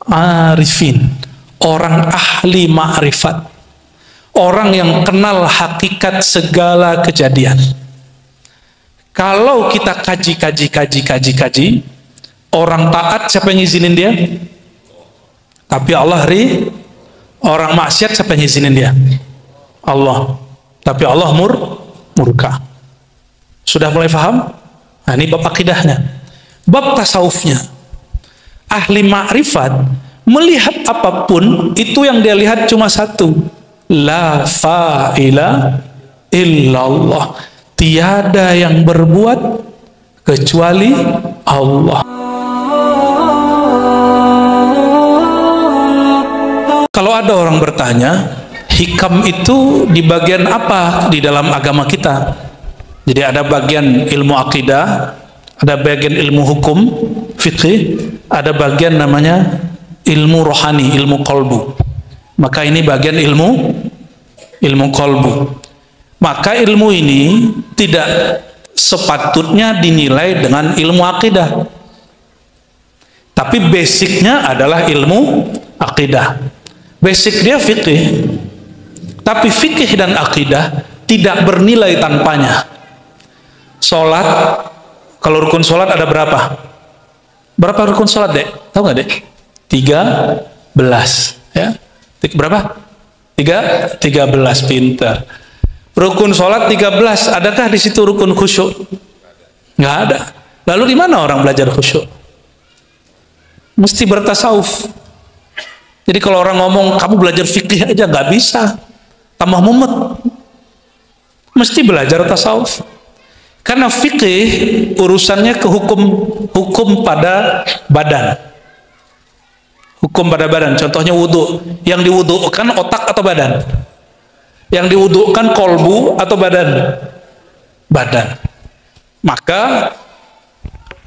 arifin, orang ahli ma'rifat, orang yang kenal hakikat segala kejadian. Kalau kita kaji, orang taat siapa yang izinin dia? Tapi Allah orang maksiat siapa yang izinin dia? Allah. Tapi Allah murka. Sudah mulai paham? Nah, ini bab akidahnya. Bab tasawufnya. Ahli ma'rifat melihat apapun itu yang dia lihat cuma satu. La fa'ila illallah. Tiada yang berbuat kecuali Allah. Kalau ada orang bertanya, hikam itu di bagian apa di dalam agama kita? Jadi ada bagian ilmu akidah, ada bagian ilmu hukum, fikih, ada bagian namanya ilmu rohani, ilmu kolbu. Maka ini bagian ilmu kolbu. Maka ilmu ini tidak sepatutnya dinilai dengan ilmu akidah. Tapi basicnya adalah ilmu akidah. Basic dia fikih. Tapi fikih dan akidah tidak bernilai tanpanya. Sholat, kalau rukun sholat ada berapa? Berapa rukun sholat, Dek? Tahu nggak, Dek? 13. Ya? Berapa? 13, pintar. Rukun sholat 13, adakah di situ rukun khusyuk? Nggak ada. Lalu di mana orang belajar khusyuk? Mesti bertasawuf. Jadi kalau orang ngomong kamu belajar fikih aja nggak bisa, tambah mumet. Mesti belajar tasawuf. Karena fikih urusannya ke hukum pada badan. Hukum pada badan. Contohnya wudhu. Yang diwudhukan otak atau badan? Yang diwudhukan kolbu atau badan? Badan. Maka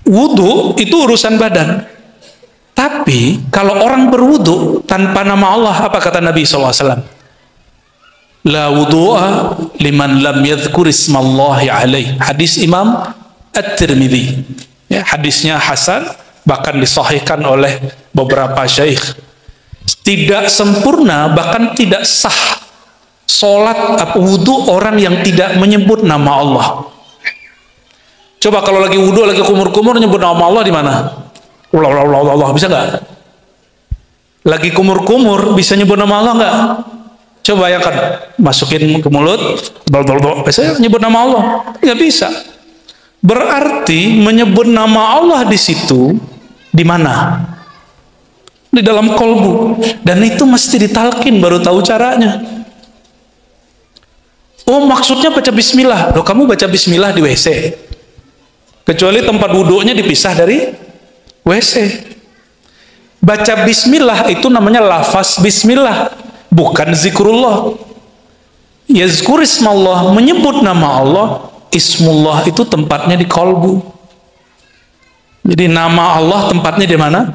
wudhu itu urusan badan. Tapi kalau orang berwudhu tanpa nama Allah, apa kata Nabi SAW? La wudhu'a liman lam yadhkur ismallahi alaih. Hadis Imam At-Tirmidzi. Ya, hadisnya hasan, bahkan disahihkan oleh beberapa syaikh. Tidak sempurna, bahkan tidak sah sholat atau wudhu orang yang tidak menyebut nama Allah. Coba kalau lagi wudhu, lagi kumur-kumur nyebut nama Allah di mana? Allah, bisa nggak? Lagi kumur-kumur bisa nyebut nama Allah nggak? Coba bayangkan, masukin ke mulut, biasanya nyebut nama Allah, nggak bisa. Berarti menyebut nama Allah di situ di mana? Di dalam kolbu, dan itu mesti ditalkin baru tahu caranya. Oh, maksudnya baca bismillah. Loh, kamu baca bismillah di WC. Kecuali tempat wudhunya dipisah dari WC. Baca bismillah itu namanya lafaz bismillah, bukan zikrullah. Yazkur ismallah, menyebut nama Allah. Ismullah itu tempatnya di kolbu. Jadi nama Allah tempatnya di mana?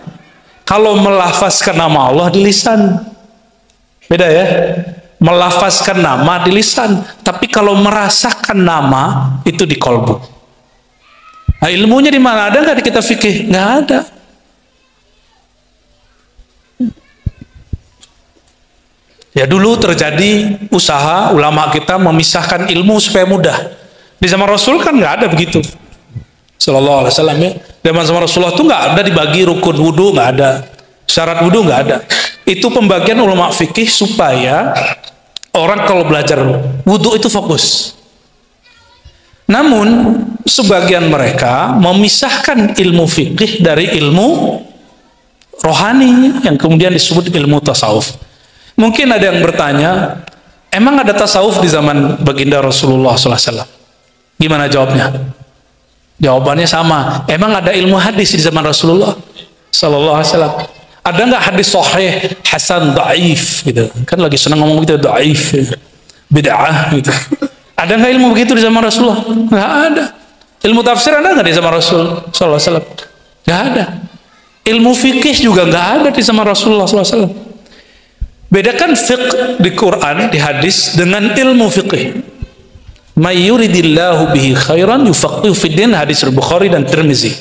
Kalau melafazkan nama Allah di lisan. Beda ya? Melafazkan nama di lisan, tapi kalau merasakan nama itu di kolbu. Nah, ilmunya di mana? Ada nggak di kitab fikih? Nggak ada. Ya, dulu terjadi usaha ulama kita memisahkan ilmu supaya mudah. Di zaman Rasul kan nggak ada begitu. Sallallahu alaihi wasallam ya. Zaman Rasulullah itu nggak ada dibagi rukun wudhu, nggak ada. Syarat wudhu nggak ada. Itu pembagian ulama fikih supaya orang kalau belajar wudhu itu fokus. Namun sebagian mereka memisahkan ilmu fikih dari ilmu rohani yang kemudian disebut ilmu tasawuf. Mungkin ada yang bertanya, emang ada tasawuf di zaman baginda Rasulullah SAW? Gimana jawabnya? Jawabannya sama. Emang ada ilmu hadis di zaman Rasulullah SAW? Ada nggak hadis sahih, hasan, dhaif gitu? Kan lagi senang ngomong gitu, dhaif, bid'ah gitu. Ada nggak ilmu begitu di zaman Rasulullah? Nggak ada. Ilmu tafsir ada nggak di zaman Rasul Sallallahu Alaihi Wasallam? Nggak ada. Ilmu fikih juga nggak ada di zaman Rasulullah Sallallahu Alaihi Wasallam. Bedakan fiqh di Quran, di hadis dengan ilmu fikih. May yuridillahu bihi khairan yufaqihu fid din, hadis Bukhari dan Tirmizi.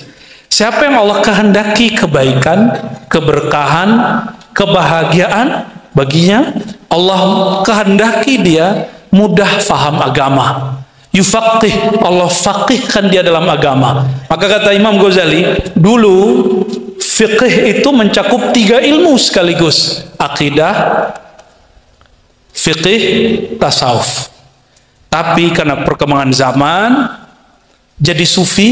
Siapa yang Allah kehendaki kebaikan, keberkahan, kebahagiaan baginya, Allah kehendaki dia mudah faham agama. Yufaqih, Allah faqihkan dia dalam agama. Maka kata Imam Ghazali, dulu fiqih itu mencakup 3 ilmu sekaligus: akidah, fiqih, tasawuf. Tapi karena perkembangan zaman, jadi sufi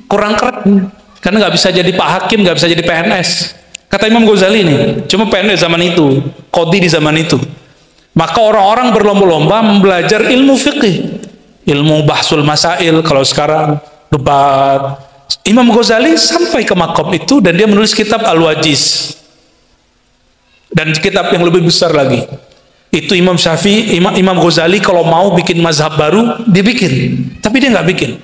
kurang keren, karena nggak bisa jadi Pak Hakim, nggak bisa jadi PNS. Kata Imam Ghazali nih, cuma PNS zaman itu, qadhi di zaman itu. Maka orang-orang berlomba-lomba belajar ilmu fiqih, ilmu bahsul masail, kalau sekarang debat. Imam Ghazali sampai ke makom itu dan dia menulis kitab Al-Wajiz dan kitab yang lebih besar lagi. Itu Imam Syafi'i, Imam Ghazali kalau mau bikin mazhab baru dia bikin, tapi dia nggak bikin.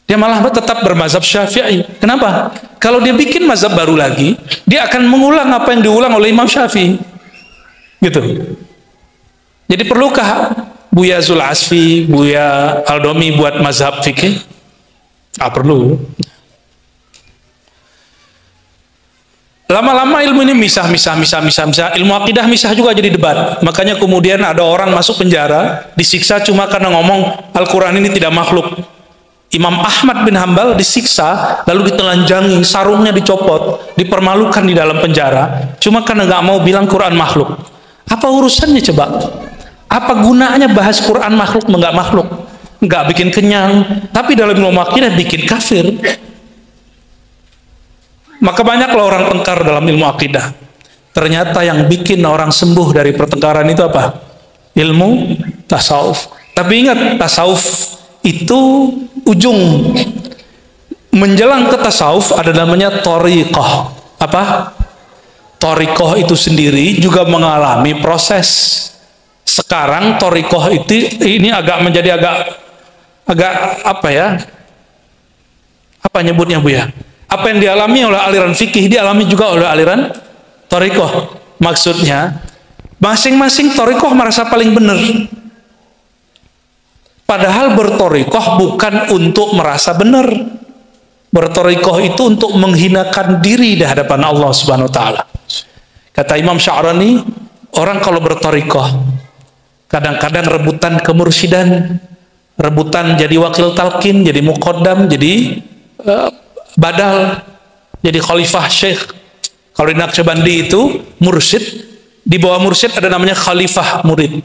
Dia malah tetap bermazhab Syafi'i. Kenapa? Kalau dia bikin mazhab baru lagi, dia akan mengulang apa yang diulang oleh Imam Syafi'i. Gitu. Jadi perlukah Buya Zul Asfi, Buya Aldomi buat mazhab fikih? Perlu. Lama-lama ilmu ini misah. Ilmu akidah misah juga jadi debat. Makanya kemudian ada orang masuk penjara, disiksa cuma karena ngomong Al-Quran ini tidak makhluk. Imam Ahmad bin Hambal disiksa, lalu ditelanjangi, sarungnya dicopot, dipermalukan di dalam penjara, cuma karena nggak mau bilang Quran makhluk. Apa urusannya coba? Apa gunanya bahas Quran makhluk nggak makhluk? Nggak bikin kenyang, tapi dalam ilmu akidah bikin kafir. Maka banyaklah orang tengkar dalam ilmu akidah. Ternyata yang bikin orang sembuh dari pertengkaran itu apa? Ilmu tasawuf. Tapi ingat, tasawuf itu ujung. Menjelang ke tasawuf ada namanya thariqah. Apa? Thariqah itu sendiri juga mengalami proses. Sekarang thariqah itu ini menjadi agak apa ya? Apa nyebutnya Bu ya? Apa yang dialami oleh aliran fikih dialami juga oleh aliran thariqah. Maksudnya masing-masing thariqah merasa paling benar. Padahal berthariqah bukan untuk merasa benar. Berthariqah itu untuk menghinakan diri di hadapan Allah Subhanahu wa taala. Kata Imam Sya'rani, orang kalau berthariqah kadang-kadang rebutan kemursidan, rebutan jadi wakil talqin, jadi muqaddam, jadi badal, jadi khalifah syekh. Kalau di Naqsyabandi itu mursyid, di bawah mursyid ada namanya khalifah murid.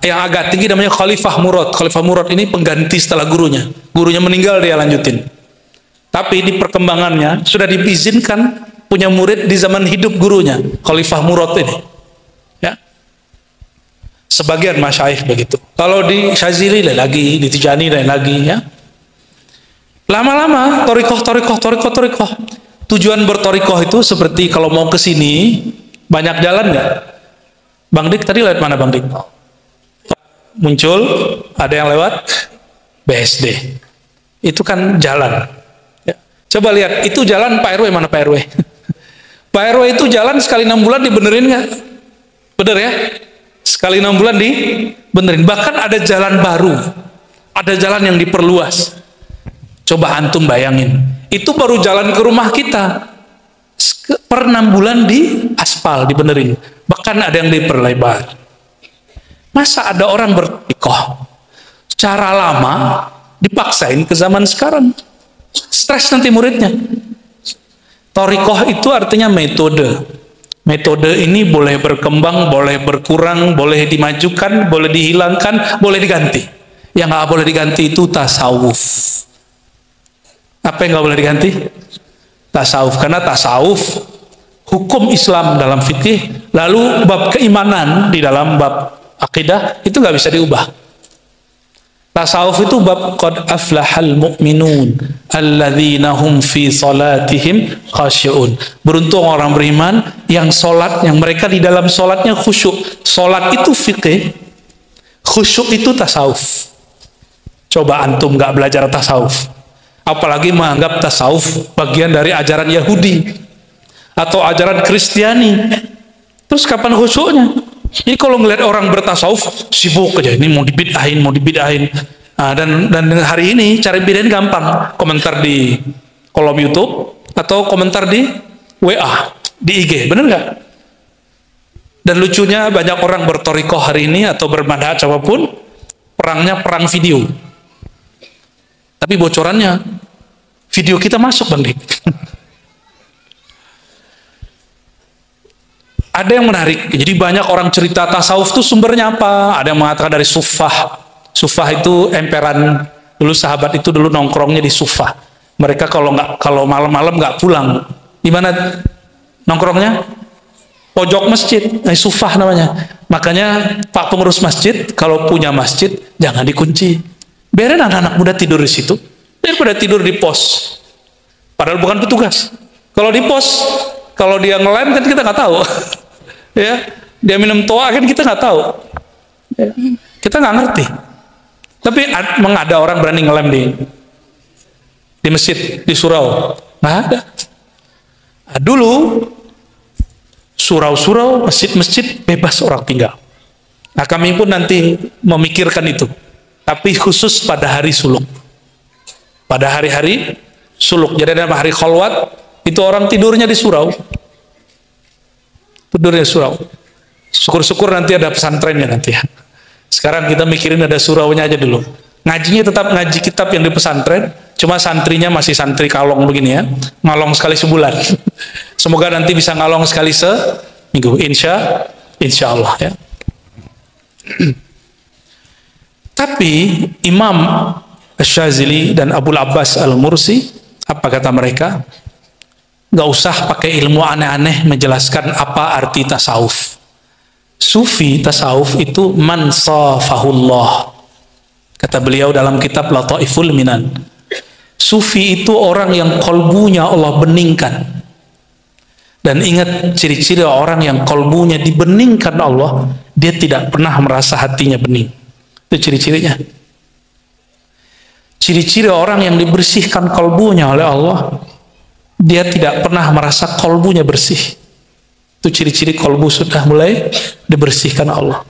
Yang agak tinggi namanya khalifah murad. Khalifah murad ini pengganti setelah gurunya. Gurunya meninggal dia lanjutin. Tapi di perkembangannya sudah diizinkan punya murid di zaman hidup gurunya, khalifah murad ini. Ya. Sebagian masyayikh begitu. Kalau di Syazili lain lagi, di Tijani lain lagi ya. Lama-lama thariqah. Tujuan berthariqah itu seperti kalau mau ke sini banyak jalan nggak? Bang Dik tadi lewat mana Bang Dik? Muncul ada yang lewat BSD. Itu kan jalan. Ya. Coba lihat itu jalan Pak RW, mana Pak RW? Pak RW itu jalan sekali 6 bulan dibenerin nggak? Bener ya? Sekali 6 bulan dibenerin. Bahkan ada jalan baru, ada jalan yang diperluas. Coba antum bayangin, itu baru jalan ke rumah kita per 6 bulan di aspal dibenerin, bahkan ada yang diperlebar. Masa ada orang berthariqah secara lama dipaksain ke zaman sekarang? Stres nanti muridnya. Thariqah itu artinya metode. Metode ini boleh berkembang, boleh berkurang, boleh dimajukan, boleh dihilangkan, boleh diganti. Yang nggak boleh diganti itu tasawuf. Apa yang nggak boleh diganti? Tasawuf. Karena tasawuf hukum Islam dalam fikih, lalu bab keimanan di dalam bab akidah itu nggak bisa diubah. Tasawuf itu bab qad aflahal mu'minun alladzina hum fi salatihim khasyi'un. Beruntung orang beriman yang salat, yang mereka di dalam salatnya khusyuk. Salat itu fikih, khusyuk itu tasawuf. Coba antum nggak belajar tasawuf, apalagi menganggap tasawuf bagian dari ajaran Yahudi atau ajaran Kristiani, terus kapan khusyuknya? Jadi kalau ngelihat orang bertasawuf sibuk aja, ini mau dibid'ahin. Nah, dan hari ini cari bedain gampang. Komentar di kolom YouTube atau komentar di WA, di IG, bener nggak? Dan lucunya banyak orang bertorikoh hari ini atau bermadhab apapun, perangnya perang video. Tapi bocorannya video kita masuk, Bang Dik. Ada yang menarik. Jadi banyak orang cerita tasawuf itu sumbernya apa? Ada yang mengatakan dari sufah. Sufah itu emperan. Dulu sahabat itu dulu nongkrongnya di sufah. Mereka kalau malam-malam nggak pulang. Di mana nongkrongnya? Pojok masjid. Sufah namanya. Makanya Pak pengurus masjid kalau punya masjid jangan dikunci. Biarin anak-anak muda tidur di situ. Daripada tidur di pos. Padahal bukan petugas. Kalau di pos, kalau dia ngelem kan kita nggak tahu. Ya, dia minum toa kan kita nggak tahu. Ya, kita nggak ngerti. Tapi emang ada orang berani ngelem di masjid di surau? Nggak ada. Nah, dulu surau-surau, masjid-masjid bebas orang tinggal. Nah, kami pun nanti memikirkan itu. Tapi khusus pada hari suluk. Pada hari-hari suluk. Jadi dalam hari kholwat, itu orang tidurnya di surau. Tidurnya di surau. Syukur-syukur nanti ada pesantrennya nanti ya. Sekarang kita mikirin ada suraunya aja dulu. Ngajinya tetap ngaji kitab yang di pesantren, cuma santrinya masih santri kalong begini ya. Ngalong sekali sebulan. Semoga nanti bisa ngalong sekali seminggu. Insya Allah ya. Tapi Imam Syazili dan Abul Abbas Al-Mursi, apa kata mereka? Gak usah pakai ilmu aneh-aneh menjelaskan apa arti tasawuf. Sufi tasawuf itu man safahullah. Kata beliau dalam kitab Lataiful Minan. Sufi itu orang yang kolbunya Allah beningkan. Dan ingat ciri-ciri orang yang kolbunya dibeningkan Allah, dia tidak pernah merasa hatinya bening. Itu ciri-cirinya. Ciri-ciri orang yang dibersihkan kolbunya oleh Allah, dia tidak pernah merasa kolbunya bersih. Itu ciri-ciri kolbu sudah mulai dibersihkan Allah.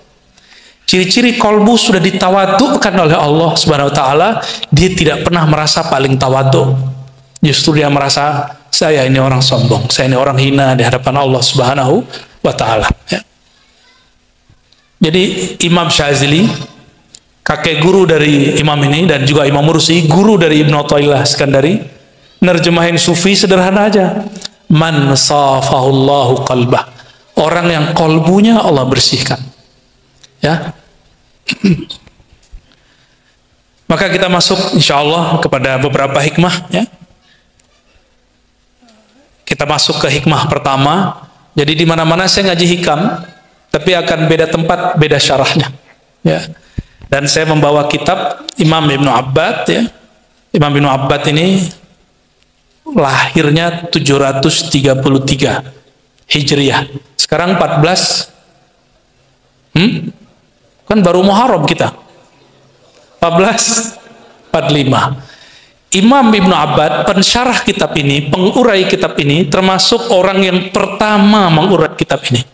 Ciri-ciri kolbu sudah ditawadukkan oleh Allah Subhanahu wa taala, dia tidak pernah merasa paling tawaduk. Justru dia merasa saya ini orang sombong, saya ini orang hina di hadapan Allah Subhanahu wa taala ya. Jadi Imam Syazili, kakek guru dari imam ini, dan juga Imam Mursi, guru dari Ibnu Athaillah Iskandari, nerjemahin sufi sederhana aja. Man safahullahu qalbah. Orang yang kolbunya Allah bersihkan. Ya. Maka kita masuk insyaallah kepada beberapa hikmah ya. Kita masuk ke hikmah pertama. Jadi di mana-mana saya ngaji hikam, tapi akan beda tempat, beda syarahnya. Ya. Dan saya membawa kitab Imam Ibnu Abbad ya. Imam Ibnu Abbad ini lahirnya 733 Hijriah. Sekarang 14 kan baru Muharram kita. 1445. Imam Ibnu Abbad, pensyarah kitab ini, pengurai kitab ini, termasuk orang yang pertama mengurai kitab ini.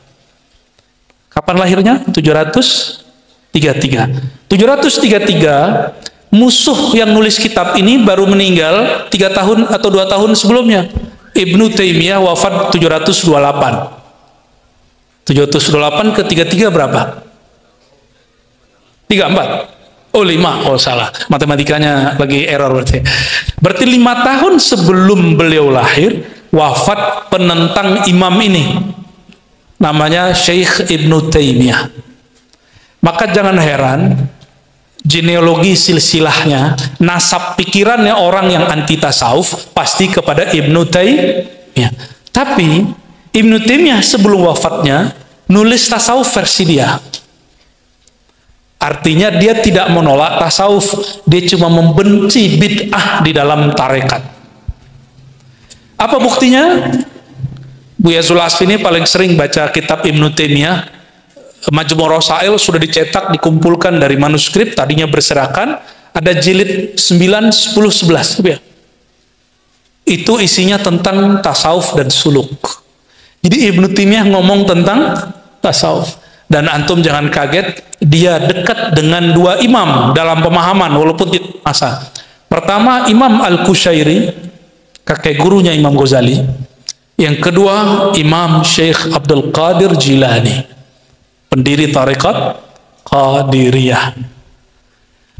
Kapan lahirnya? 733. 733, musuh yang nulis kitab ini baru meninggal 3 tahun atau 2 tahun sebelumnya. Ibnu Taimiyah wafat 728. 728 ke 33 berapa? 34. Oh 5, oh salah, matematikanya lagi error berarti. Berarti 5 tahun sebelum beliau lahir, wafat penentang imam ini, namanya Syekh Ibnu Taimiyah. Maka jangan heran, genealogi silsilahnya, nasab pikirannya orang yang anti tasawuf, pasti kepada Ibnu Taimiyah. Tapi Ibnu Taimiyah sebelum wafatnya, nulis tasawuf versi dia. Artinya dia tidak menolak tasawuf, dia cuma membenci bid'ah di dalam tarekat. Apa buktinya? Buya Zulasfi ini paling sering baca kitab Ibnu Taimiyah. Majmu' Rasail sudah dicetak, dikumpulkan dari manuskrip, tadinya berserakan, ada jilid 9, 10, 11 ya. Itu isinya tentang tasawuf dan suluk. Jadi Ibnu Taimiyah ngomong tentang tasawuf. Dan antum jangan kaget, dia dekat dengan dua imam dalam pemahaman walaupun tidak masa. Pertama Imam Al-Qushairi, kakek gurunya Imam Ghazali. Yang kedua Imam Syekh Abdul Qadir Jilani, pendiri tarekat Qadiriyah.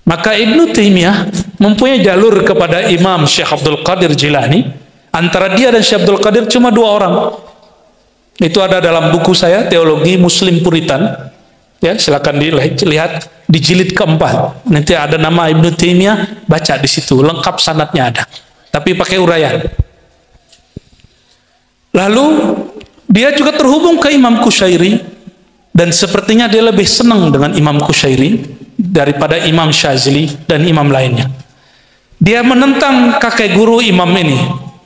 Maka Ibnu Taimiyah mempunyai jalur kepada Imam Syekh Abdul Qadir Jilani. Antara dia dan Syekh Abdul Qadir cuma dua orang. Itu ada dalam buku saya, Teologi Muslim Puritan. Ya, silakan dilihat di jilid keempat. Nanti ada nama Ibnu Taimiyah, baca di situ, lengkap sanadnya ada. Tapi pakai uraian. Lalu dia juga terhubung ke Imam Qushairi, dan sepertinya dia lebih senang dengan Imam Qushairi daripada Imam Syazili dan imam lainnya. Dia menentang kakek guru imam ini,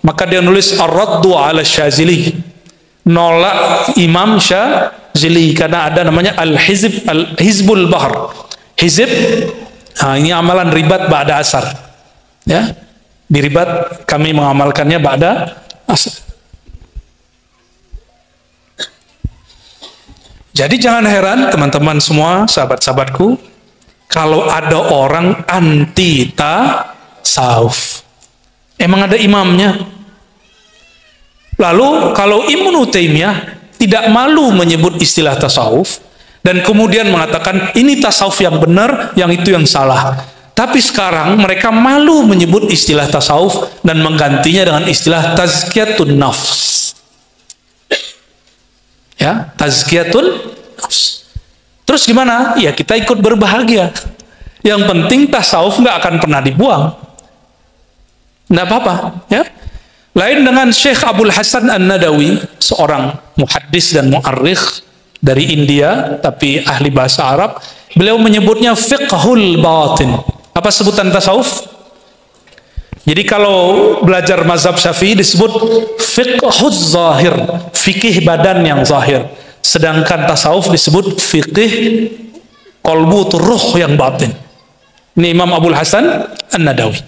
maka dia nulis Ar-Raddu ala Syazili, nolak Imam Syazili, karena ada namanya Al-Hizbul Bahr. Hizib, ini amalan ribat ba'da asar. Ya, di ribat kami mengamalkannya ba'da asar. Jadi jangan heran teman-teman semua, sahabat-sahabatku, kalau ada orang anti tasawuf. Emang ada imamnya. Lalu kalau Ibnu Taimiyah tidak malu menyebut istilah tasawuf dan kemudian mengatakan ini tasawuf yang benar, yang itu yang salah. Tapi sekarang mereka malu menyebut istilah tasawuf dan menggantinya dengan istilah tazkiyatun nafs. Ya, tazkiyatun nafs. Terus gimana? Ya kita ikut berbahagia. Yang penting tasawuf nggak akan pernah dibuang. Nggak apa-apa, ya. Lain dengan Syekh Abdul Hasan An-Nadawi, seorang muhaddis dan mu'arrikh dari India, tapi ahli bahasa Arab. Beliau menyebutnya fiqhul batin. Apa sebutan tasawuf? Jadi kalau belajar mazhab Syafi'i disebut fiqhuz zahir, fikih badan yang zahir. Sedangkan tasawuf disebut fikih qalbu, ruh yang batin. Ini Imam Abdul Hasan An-Nadawi.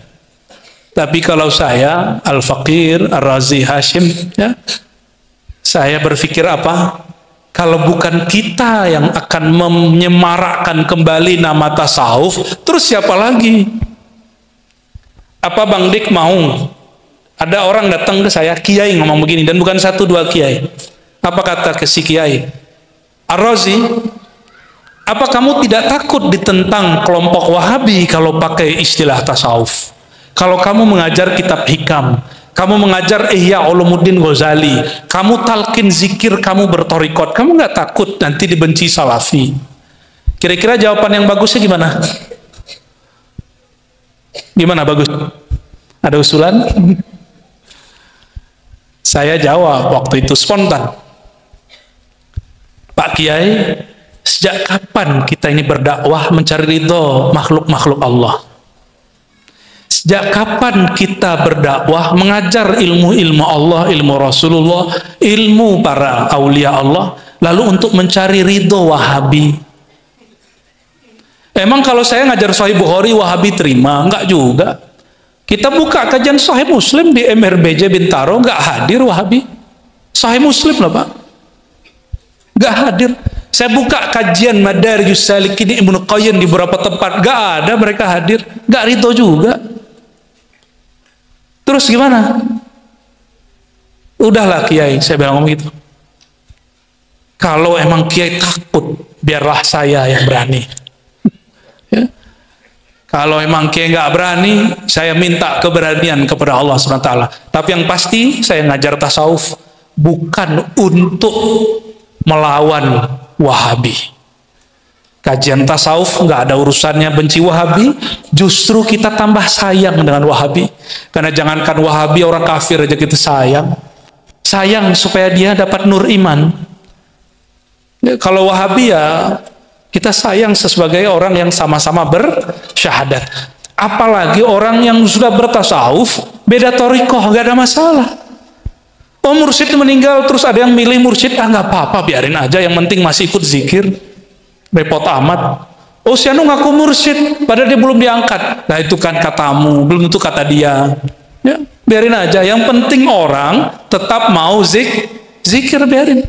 Tapi kalau saya Al-Faqir Ar-Razi Hashim, ya, saya berpikir apa? Kalau bukan kita yang akan menyemarakkan kembali nama tasawuf, terus siapa lagi? Apa Bang Dik mau? Ada orang datang ke saya, kiai ngomong begini, dan bukan satu dua kiai. Apa kata ke si kiai? Ar-Razi, apa kamu tidak takut ditentang kelompok Wahabi kalau pakai istilah tasawuf? Kalau kamu mengajar kitab hikam, kamu mengajar Ihya Ulumuddin Ghazali, kamu talqin zikir, kamu bertorikot, kamu nggak takut nanti dibenci salafi? Kira-kira jawaban yang bagusnya gimana? Gimana bagus? Ada usulan? Saya jawab waktu itu spontan. Pak Kiai, sejak kapan kita ini berdakwah mencari ridho makhluk-makhluk Allah? Sejak kapan kita berdakwah mengajar ilmu-ilmu Allah, ilmu Rasulullah, ilmu para aulia Allah, lalu untuk mencari ridho Wahabi? Emang kalau saya ngajar Sahih Bukhari Wahabi terima? Enggak juga. Kita buka kajian Sahih Muslim di MRBJ Bintaro, enggak hadir Wahabi. Sahih Muslim lah Pak, enggak hadir. Saya buka kajian Madarijus Salikin Ibnu Qayyim di beberapa tempat, enggak ada mereka hadir, enggak ridho juga. Terus gimana? Udahlah Kiai, saya bilang gitu. Kalau emang Kiai takut, biarlah saya yang berani. Ya. Kalau emang Kiai nggak berani, saya minta keberanian kepada Allah SWT. Tapi yang pasti saya ngajar tasawuf bukan untuk melawan Wahabi. Kajian tasawuf nggak ada urusannya benci Wahabi, justru kita tambah sayang dengan Wahabi. Karena jangankan Wahabi, orang kafir aja kita sayang. Sayang supaya dia dapat nur iman. Ya, kalau Wahabi ya kita sayang sebagai orang yang sama-sama bersyahadat. Apalagi orang yang sudah bertasawuf, beda torikoh, nggak ada masalah. Oh mursyid meninggal, terus ada yang milih mursyid, nggak apa-apa, biarin aja, yang penting masih ikut zikir. Repot amat. Oh si Anu ngaku mursyid padahal dia belum diangkat. Nah itu kan katamu, belum tentu kata dia. Ya, biarin aja. Yang penting orang tetap mau zikir, biarin.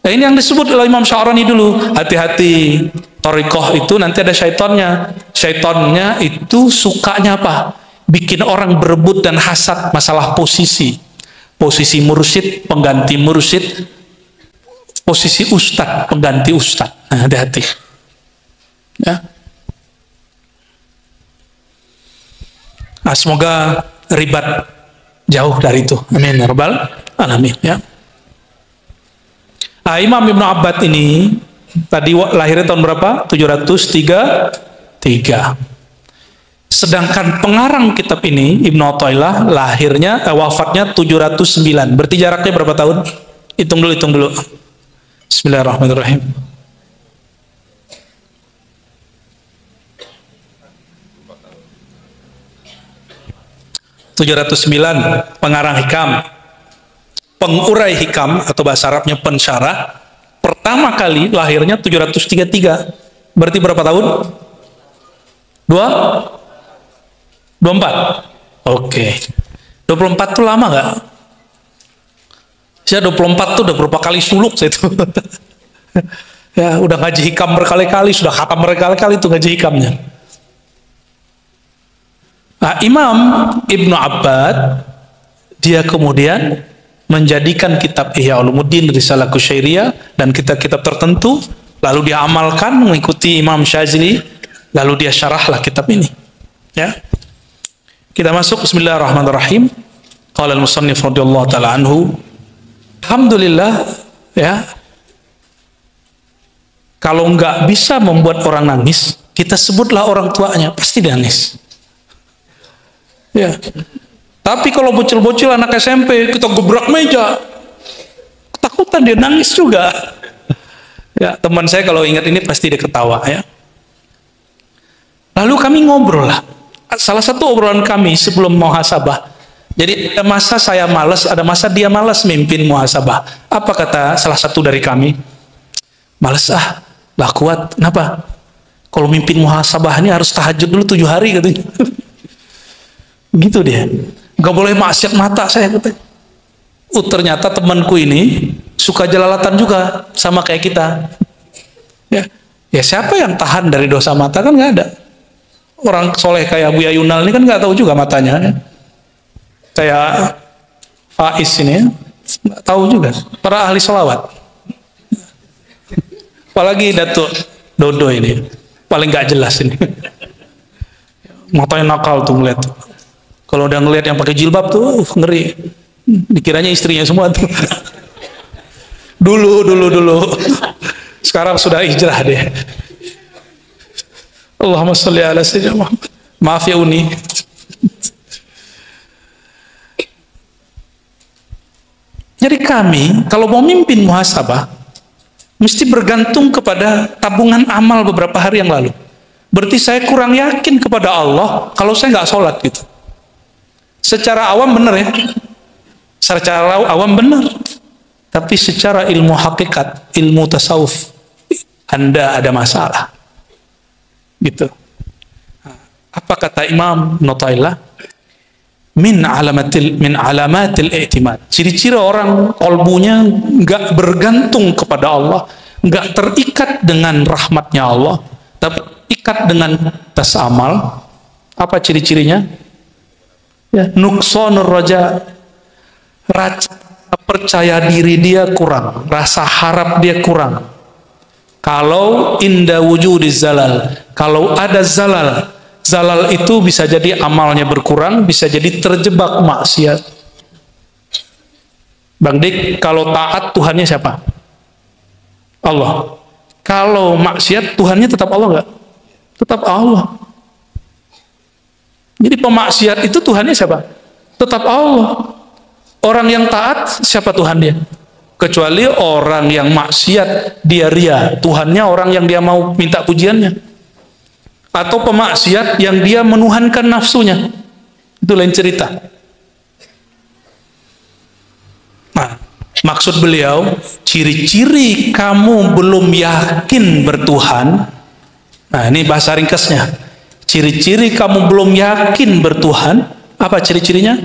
Nah, ini yang disebut oleh Imam Sya'rani dulu. Hati-hati, thariqah itu nanti ada syaitannya. Syaitannya itu sukanya apa? Bikin orang berebut dan hasad masalah posisi. Posisi mursyid, pengganti mursyid. Posisi ustadz, pengganti ustadz. Nah, hati-hati. Ya. Nah, semoga ribat jauh dari itu. Amin ya rabbal alamin. Ya. Nah, Imam Ibnu Abbad ini tadi lahirnya tahun berapa? 703. Sedangkan pengarang kitab ini Ibnu Athaillah lahirnya wafatnya 709. Berarti jaraknya berapa tahun? Hitung dulu. Bismillahirrahmanirrahim. Pengarang hikam, pengurai hikam atau bahasa Arabnya pensyarah, pertama kali lahirnya 733. Berarti berapa tahun? 24. Oke. 24 tuh lama nggak? Saya 24 tuh udah berapa kali suluk saya itu. Ya, udah ngaji hikam berkali-kali, sudah khatam berkali-kali itu ngaji hikamnya. Nah, Imam Ibnu Abbad dia kemudian menjadikan kitab Ihya Ulumuddin, Risalah Kusyairiyah dan kitab-kitab tertentu, lalu dia amalkan mengikuti Imam Syazili, lalu dia syarahlah kitab ini. Ya. Kita masuk bismillahirrahmanirrahim. Qala al-musannif radhiyallahu taala anhu. Alhamdulillah, ya. Kalau nggak bisa membuat orang nangis, kita sebutlah orang tuanya, pasti dia nangis. Ya. Tapi kalau bocil-bocil anak SMP kita gebrak meja, ketakutan dia nangis juga. Ya, teman saya kalau ingat ini pasti dia ketawa ya. Lalu kami ngobrol lah. Salah satu obrolan kami sebelum muhasabah. Jadi ada masa saya malas, ada masa dia malas mimpin muhasabah. Apa kata salah satu dari kami? Malas lah kuat. Kenapa? Kalau mimpin muhasabah ini harus tahajud dulu 7 hari katanya. Gitu dia, nggak boleh maksiat mata saya katanya. Ternyata temanku ini suka jelalatan juga sama kayak kita. Ya siapa yang tahan dari dosa mata, kan nggak ada. Orang soleh kayak Buya Yunal ini kan nggak tahu juga matanya. Ya. Kayak Faiz ini ya, nggak tahu juga. Para ahli sholawat. Apalagi Datuk Dodo ini paling nggak jelas ini. Matanya nakal tuh ngeliat. Kalau udah ngelihat yang pakai jilbab tuh ngeri. Dikiranya istrinya semua tuh. Dulu. Sekarang sudah hijrah deh. Allahumma sholli ala sayyidina Muhammad. Maaf ya Uni. Jadi kami kalau mau mimpin muhasabah mesti bergantung kepada tabungan amal beberapa hari yang lalu. Berarti saya kurang yakin kepada Allah kalau saya nggak sholat gitu. Secara awam benar ya, secara awam benar, tapi secara ilmu hakikat, ilmu tasawuf, Anda ada masalah, gitu. Apa kata Imam Athaillah? Min alamatil i'timad. Ciri-ciri orang kolbunya nggak bergantung kepada Allah, nggak terikat dengan rahmatnya Allah, tapi ikat dengan tas amal. Apa ciri-cirinya? Ya, nuqsanur raja, percaya diri dia kurang, rasa harap dia kurang. Kalau inda wujudi zalal, kalau ada zalal, zalal itu bisa jadi amalnya berkurang, bisa jadi terjebak maksiat. Bang Dik, kalau taat Tuhannya siapa? Allah. Kalau maksiat Tuhannya tetap Allah nggak? Tetap Allah. Jadi pemaksiat itu Tuhannya siapa? Tetap Allah. Orang yang taat siapa Tuhan dia? Kecuali orang yang maksiat dia ria, Tuhannya orang yang dia mau minta pujiannya. Atau pemaksiat yang dia menuhankan nafsunya. Itu lain cerita. Nah, maksud beliau, ciri-ciri kamu belum yakin bertuhan. Nah, ini bahasa ringkasnya. Ciri-ciri kamu belum yakin bertuhan, apa ciri-cirinya?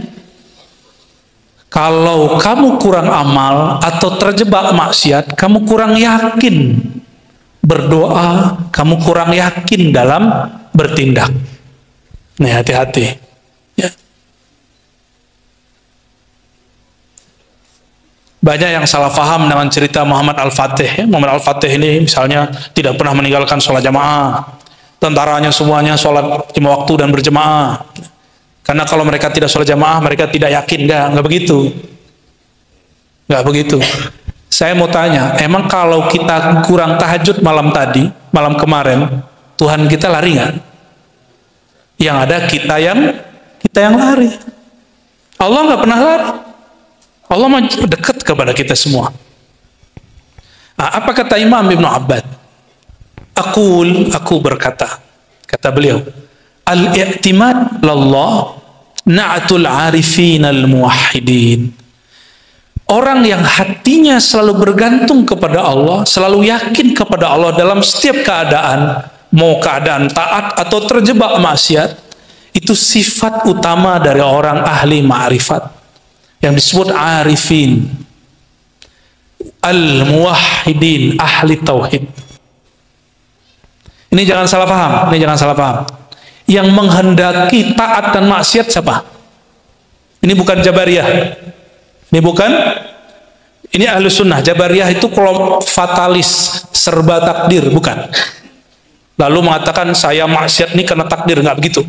Kalau kamu kurang amal atau terjebak maksiat, kamu kurang yakin berdoa, kamu kurang yakin dalam bertindak. Nih, hati-hati. Ya. Banyak yang salah faham dengan cerita Muhammad Al-Fatih. Muhammad Al-Fatih ini misalnya tidak pernah meninggalkan sholat jamaah. Tentaranya semuanya sholat 5 waktu dan berjamaah. Karena kalau mereka tidak sholat jamaah, mereka tidak yakin. Enggak begitu. Enggak begitu. Saya mau tanya, emang kalau kita kurang tahajud malam tadi, malam kemarin, Tuhan kita lari nggak? Yang ada kita yang lari. Allah nggak pernah lari. Allah dekat kepada kita semua. Nah, apa kata Imam Ibn Abbad? Aku berkata, kata beliau, al-i'timad lallah na'atul arifin al-muwahhidin. Orang yang hatinya selalu bergantung kepada Allah, selalu yakin kepada Allah dalam setiap keadaan, mau keadaan taat atau terjebak maksiat, itu sifat utama dari orang ahli ma'rifat yang disebut arifin al-muwahhidin, ahli tauhid. Ini jangan salah paham, yang menghendaki taat dan maksiat siapa? Ini bukan Jabariyah, ini ahlu sunnah. Jabariyah itu kelompok fatalis, serba takdir, bukan. Lalu mengatakan saya maksiat ini karena takdir, nggak begitu.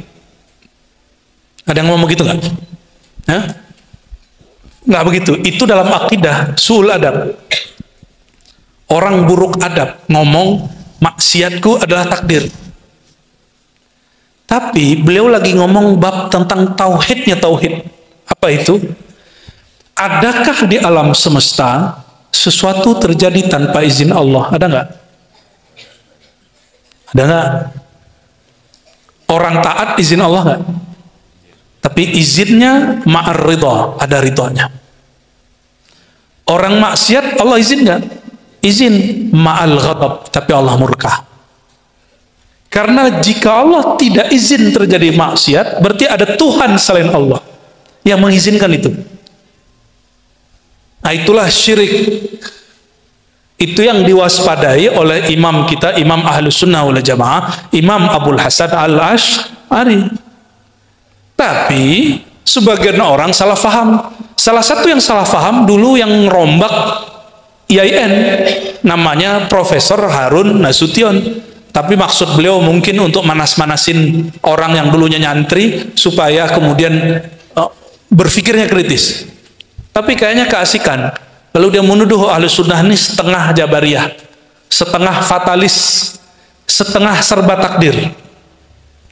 Ada yang ngomong begitu nggak? Nggak begitu. Itu dalam akidah suul adab. Orang buruk adab ngomong maksiatku adalah takdir. Tapi beliau lagi ngomong bab tentang tauhidnya tauhid. Apa itu? Adakah di alam semesta sesuatu terjadi tanpa izin Allah? Ada nggak? Ada nggak? Orang taat izin Allah nggak? Tapi izinnya ma'ar ridha, ada ridhonya. Orang maksiat Allah izin nggak? Izin ma'al ghadab, tapi Allah murka. Karena jika Allah tidak izin terjadi maksiat, berarti ada Tuhan selain Allah yang mengizinkan itu. Nah, itulah syirik. Itu yang diwaspadai oleh imam kita, Imam Ahlus Sunnah wal Jamaah, Imam Abul Hasan Al-Asy'ari. Tapi sebagian orang salah faham. Salah satu yang salah faham dulu yang rombak IAIN, namanya Profesor Harun Nasution. Tapi maksud beliau mungkin untuk manas-manasin orang yang dulunya nyantri supaya kemudian berpikirnya kritis. Tapi kayaknya keasikan. Lalu dia menuduh ahli sunnah ini setengah Jabariyah, setengah fatalis, setengah serba takdir.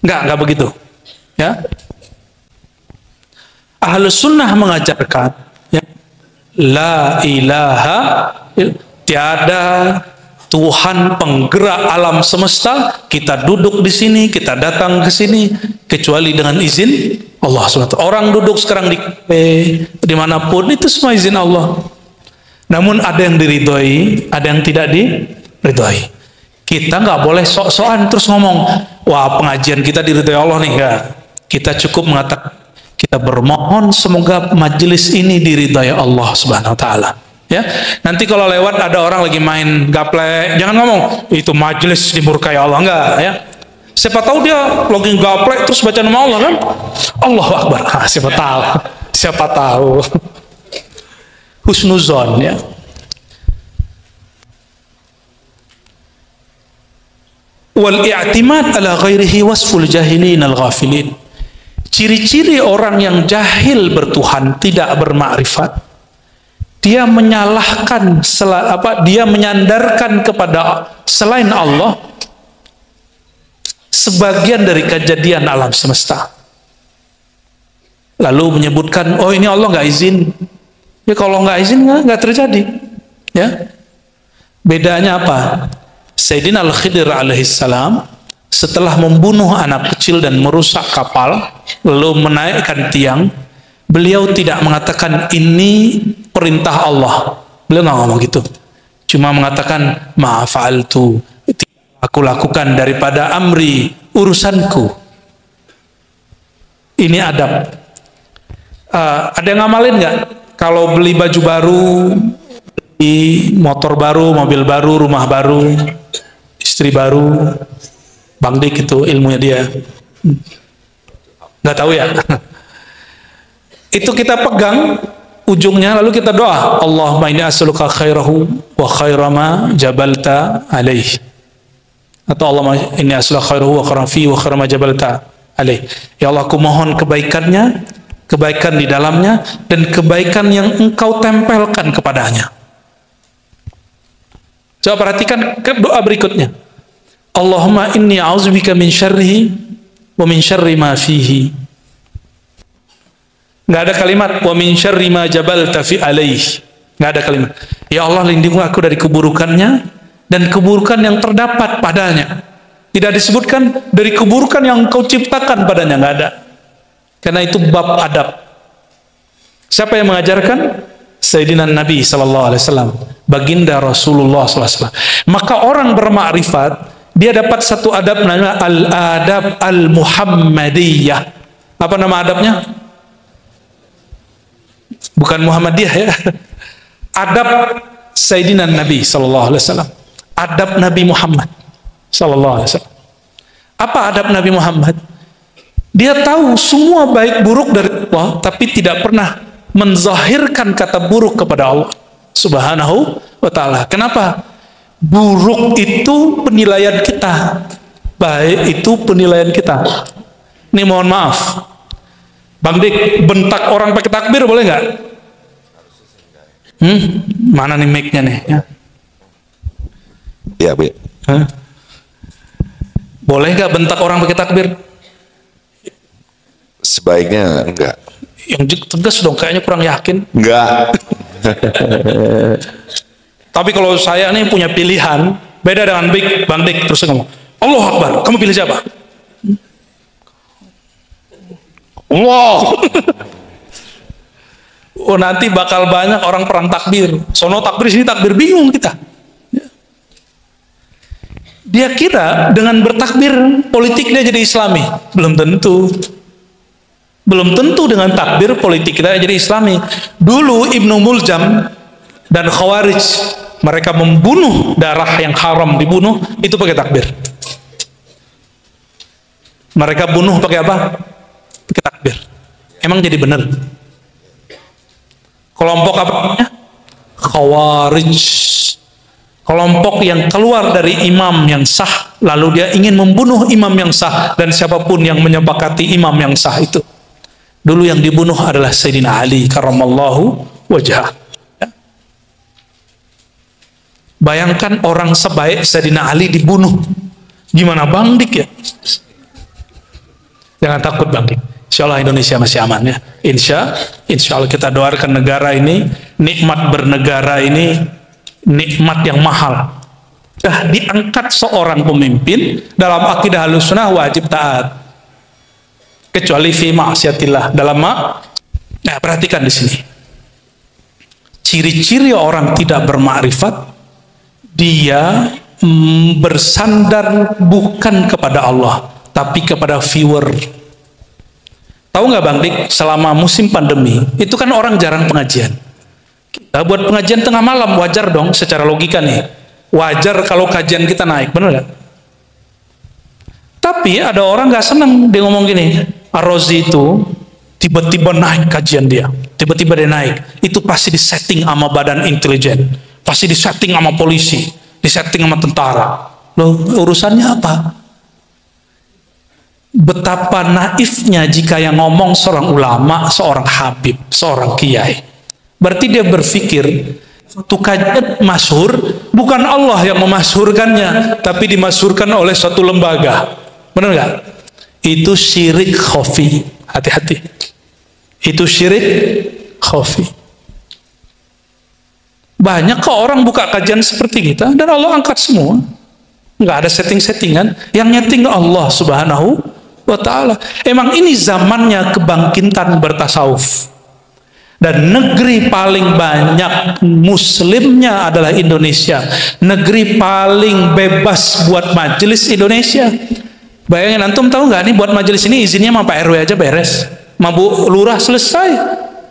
Enggak begitu. Ya. Ahli sunnah mengajarkan, ya, la ilaha, tiada Tuhan penggerak alam semesta, kita duduk di sini, kita datang ke sini, kecuali dengan izin Allah SWT. Orang duduk sekarang di kafe, dimanapun, itu semua izin Allah. Namun ada yang diridhoi, ada yang tidak diridhoi. Kita nggak boleh sok-sokan terus ngomong, wah pengajian kita diridhoi Allah nih, enggak. Kita cukup mengatakan, kita bermohon semoga majelis ini diridhoi Allah Subhanahu Wa Taala. Ya, nanti kalau lewat ada orang lagi main gaplek, jangan ngomong itu majelis dimurkai Allah, enggak ya. Siapa tahu dia lagi gaplek terus baca nama Allah kan? Allahu Akbar. Siapa tahu. Husnuzon, ya. Wal i'timad ala ghairihi wasful jahilin al ghafilin. Ciri-ciri orang yang jahil bertuhan, tidak bermakrifat. Dia menyalahkan, dia menyandarkan kepada selain Allah sebagian dari kejadian alam semesta. Lalu menyebutkan, oh ini Allah nggak izin. Ya kalau nggak izin nggak terjadi. Ya. Bedanya apa? Sayyidina Al-Khidir alaihissalam setelah membunuh anak kecil dan merusak kapal, lalu menaikkan tiang, beliau tidak mengatakan ini perintah Allah. Beliau nggak ngomong gitu. Cuma mengatakan ma'afa'altu, aku lakukan daripada amri, urusanku. Ini adab. Ada yang ngamalin nggak? Kalau beli baju baru, beli motor baru, mobil baru, rumah baru, istri baru, Bang Dik itu ilmunya dia. Nggak tahu ya. Itu kita pegang ujungnya, lalu kita doa, Allahumma inni as'aluka khairahu wa khairama jabalta alaih. Atau Allahumma inni as'aluka khairahu wa khairan fi wa khairama jabalta alaih. Ya Allah, aku mohon kebaikannya, kebaikan di dalamnya, dan kebaikan yang engkau tempelkan kepadanya. Coba perhatikan doa berikutnya. Allahumma inni a'udzubika min syarrihi wa min syarri ma fihi. Nggak ada kalimat wa min syarri ma jabalta fi alaih. Nggak ada kalimat. Ya Allah, lindungi aku dari keburukannya dan keburukan yang terdapat padanya. Tidak disebutkan dari keburukan yang kau ciptakan padanya, nggak ada. Karena itu bab adab. Siapa yang mengajarkan? Sayyidina Nabi SAW, baginda Rasulullah SAW. Maka orang bermakrifat, dia dapat satu adab namanya al-adab al-Muhammadiyah. Apa nama adabnya? Bukan Muhammadiyah ya. Adab Sayyidina Nabi SAW. Adab Nabi Muhammad SAW. Apa adab Nabi Muhammad? Dia tahu semua baik buruk dari Allah, tapi tidak pernah menzahirkan kata buruk kepada Allah Subhanahu wa ta'ala. Kenapa? Buruk itu penilaian kita, baik itu penilaian kita. Ini mohon maaf, Bang Dik, bentak orang pakai takbir boleh nggak? Mana nih mic-nya nih? Ya, Bu. Boleh nggak bentak orang pakai takbir? Sebaiknya enggak. Yang tegas dong, kayaknya kurang yakin. Enggak. Tapi kalau saya nih punya pilihan, beda dengan Bang Dik, terus ngomong, Allah Akbar, kamu pilih siapa? Allah. Oh, nanti bakal banyak orang perang takbir. Sono takbir, sini takbir, bingung kita. Dia kira dengan bertakbir politik dia jadi Islami. Belum tentu. Belum tentu dengan takbir politik kita jadi Islami. Dulu Ibnu Muljam dan Khawarij, mereka membunuh darah yang haram dibunuh, itu pakai takbir. Mereka bunuh pakai apa? Pakai takbir. Emang jadi benar? Kelompok apa namanya? Khawarij. Kelompok yang keluar dari imam yang sah, lalu dia ingin membunuh imam yang sah dan siapapun yang menyepakati imam yang sah itu. Dulu yang dibunuh adalah Sayyidina Ali karramallahu wajhah. Bayangkan orang sebaik Sayyidina Ali dibunuh. Gimana Bang Dik ya? Jangan takut Bang Dik. Insya Allah Indonesia masih aman ya. Insya Allah kita doakan negara ini, nikmat bernegara ini, nikmat yang mahal. Dah diangkat seorang pemimpin dalam akidah Ahlussunnah wajib taat. Kecuali fi ma'siyatillah dalam Nah, perhatikan di sini. Ciri-ciri orang tidak bermakrifat, dia bersandar bukan kepada Allah, tapi kepada viewer. Tahu nggak Bang Dik, selama musim pandemi, itu kan orang jarang pengajian. Kita buat pengajian tengah malam, wajar dong secara logika nih. Wajar kalau kajian kita naik, bener nggak? Tapi ada orang nggak senang, dia ngomong gini, Ar-Razi itu tiba-tiba naik kajian dia, tiba-tiba dia naik, itu pasti disetting sama badan intelijen, pasti disetting sama polisi, disetting sama tentara. Loh, urusannya apa? Betapa naifnya jika yang ngomong seorang ulama, seorang habib, seorang kiai. Berarti dia berpikir suatu kajian masyhur bukan Allah yang memasyhurkannya, tapi dimasyhurkan oleh suatu lembaga. Benar nggak? Itu syirik khafi. Hati-hati. Itu syirik khafi. Banyak kok orang buka kajian seperti kita dan Allah angkat semua. Nggak ada setting-settingan. Yang nyeting Allah Subhanahu wa ta'ala. Emang ini zamannya kebangkitan bertasawuf. Dan negeri paling banyak muslimnya adalah Indonesia. Negeri paling bebas buat majelis Indonesia. Bayangin, antum tahu nggak nih, buat majelis ini izinnya sama Pak RW aja beres, sama Bu Lurah selesai,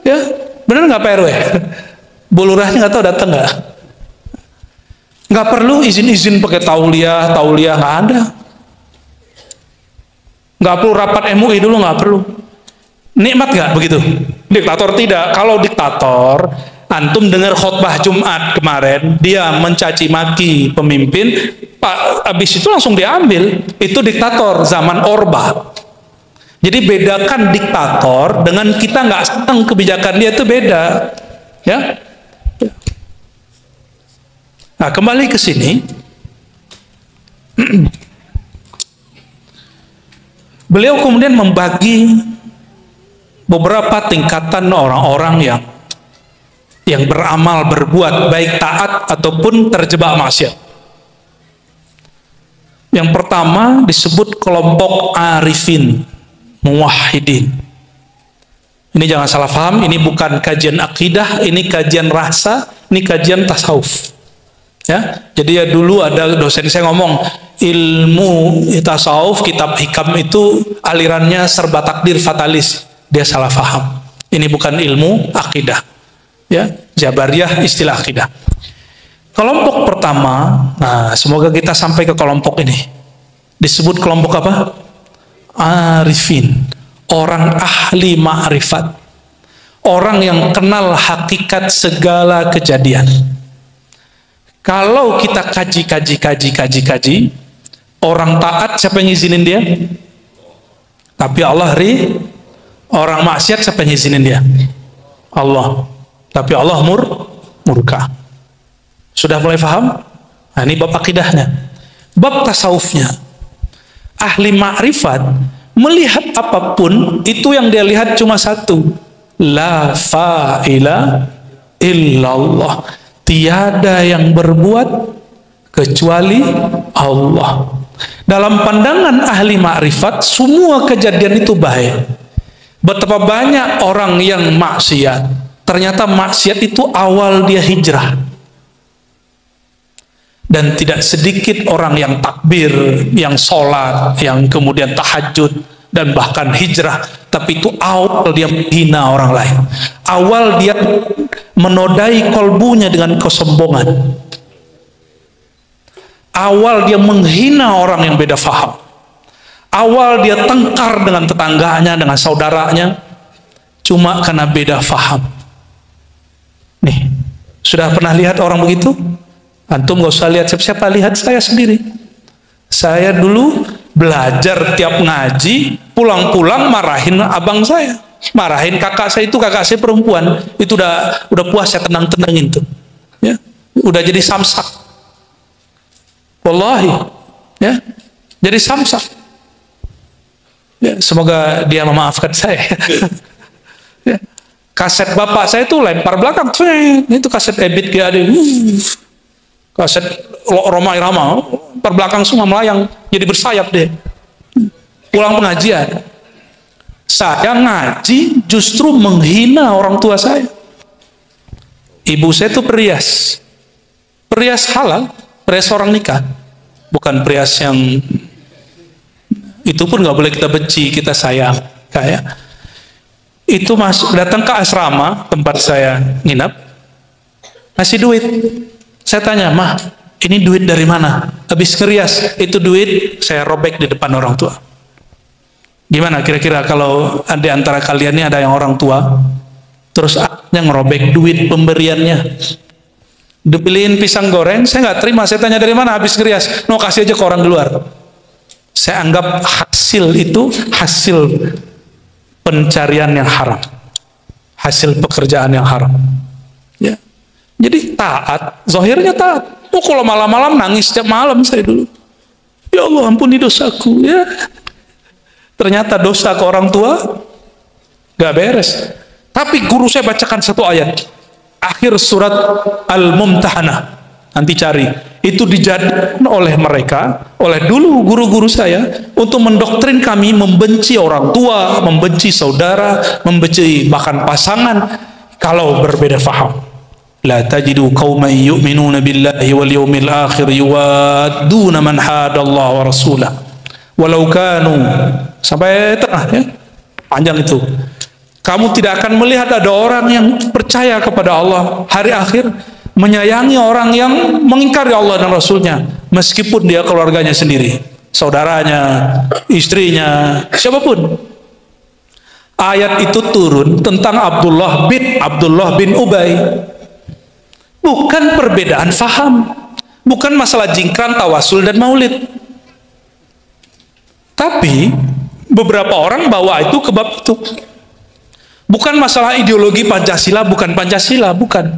ya. Bener nggak Pak RW? Bu Lurahnya nggak tahu datang nggak? Nggak perlu izin-izin pakai tauliah nggak ada. Nggak perlu rapat MUI dulu, nggak perlu. Nikmat nggak begitu? Diktator tidak. Kalau diktator, antum dengar khutbah Jumat kemarin, dia mencaci maki pemimpin, habis itu langsung diambil. Itu diktator zaman Orba. Jadi bedakan diktator dengan kita nggak senang kebijakan dia, itu beda, ya. Nah, kembali ke sini. Beliau kemudian membagi beberapa tingkatan orang-orang yang beramal, berbuat baik taat ataupun terjebak maksiat. Yang pertama disebut kelompok arifin, muwahhidin. Ini jangan salah paham, ini bukan kajian akidah, ini kajian rasa, ini kajian tasawuf. Ya, jadi ya dulu ada dosen saya ngomong, ilmu tasawuf, kitab hikam itu alirannya serba takdir fatalis. Dia salah paham. Ini bukan ilmu akidah. Ya, Jabariyah istilah akidah. Kelompok pertama, nah semoga kita sampai ke kelompok ini. Disebut kelompok apa? Arifin, orang ahli ma'rifat, orang yang kenal hakikat segala kejadian. Kalau kita kaji, orang taat siapa yang ngizinin dia? Tapi Allah orang maksiat siapa yang ngizinin dia? Allah. Tapi Allah murka. Sudah mulai paham? Nah, ini bab akidahnya. Bab tasawufnya, ahli ma'rifat melihat apapun itu yang dia lihat cuma satu, la fa'ila illallah, tiada yang berbuat kecuali Allah. Dalam pandangan ahli ma'rifat, semua kejadian itu baik. Betapa banyak orang yang maksiat, ternyata maksiat itu awal dia hijrah. Dan tidak sedikit orang yang takbir, yang sholat, yang kemudian tahajud, dan bahkan hijrah. Tapi itu awal dia menghina orang lain. Awal dia menodai kolbunya dengan kesombongan. Awal dia menghina orang yang beda faham. Awal dia tengkar dengan tetangganya, dengan saudaranya, cuma karena beda faham. Nih, sudah pernah lihat orang begitu? Antum gak usah lihat siapa-siapa, lihat saya sendiri. Saya dulu belajar tiap ngaji, pulang-pulang marahin abang saya, marahin kakak saya, itu kakak saya perempuan, itu udah puas saya tenang-tenangin tuh, ya, udah jadi samsak, wallahi, ya, jadi samsak. Ya, semoga dia memaafkan saya. Ya. Kaset bapak saya itu lempar belakang, itu kaset Ebit GAD. Kaset Roma Irama, per belakang semua melayang, jadi bersayap deh. Pulang pengajian, saya ngaji justru menghina orang tua saya. Ibu saya itu perias halal, perias orang nikah, bukan perias yang itu pun nggak boleh kita benci, kita sayang. Kayak itu masuk, datang ke asrama tempat saya nginap, ngasih duit. Saya tanya, "Mah, ini duit dari mana?" Habis ngerias, itu duit saya robek di depan orang tua. Gimana kira-kira kalau di antara kalian ini ada yang orang tua, terus yang ngerobek duit pemberiannya? Dibeliin pisang goreng, saya nggak terima. Saya tanya, dari mana? Habis ngerias, no, kasih aja ke orang di luar. Saya anggap hasil itu hasil pencarian yang haram, hasil pekerjaan yang haram. Ya. Jadi taat, zahirnya taat. Oh, kalau malam-malam nangis setiap malam saya dulu. Ya Allah, ampuni dosaku. Ya. Ternyata dosa ke orang tua gak beres. Tapi guru saya bacakan satu ayat, akhir surat Al-Mumtahanah. Nanti cari. Itu dijadikan oleh mereka, oleh dulu guru-guru saya, untuk mendoktrin kami membenci orang tua, membenci saudara, membenci bahkan pasangan kalau berbeda faham. La tajidu qauman yu'minuna billahi wal yawmil akhir yuwadduna man hadallaha wa rasulah walau kanu, sampai tengah, ya, panjang itu. Kamu tidak akan melihat ada orang yang percaya kepada Allah hari akhir, menyayangi orang yang mengingkari Allah dan Rasulnya, meskipun dia keluarganya sendiri, saudaranya, istrinya, siapapun. Ayat itu turun tentang Abdullah bin Ubay. Bukan perbedaan faham, bukan masalah jingkran, tawasul, dan maulid. Tapi beberapa orang bawa itu ke bab itu. Bukan masalah ideologi Pancasila, bukan Pancasila, bukan.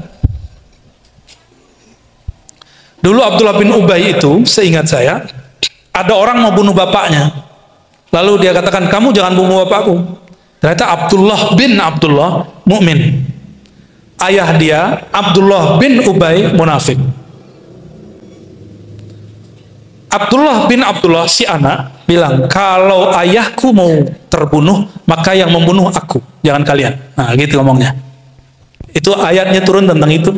Dulu Abdullah bin Ubay itu, seingat saya, ada orang mau bunuh bapaknya. Lalu dia katakan, kamu jangan bunuh bapakku. Ternyata Abdullah mukmin. Ayah dia Abdullah bin Ubay munafik. Abdullah si anak bilang, kalau ayahku mau terbunuh, maka yang membunuh aku, jangan kalian. Nah, gitu ngomongnya. Itu ayatnya turun tentang itu.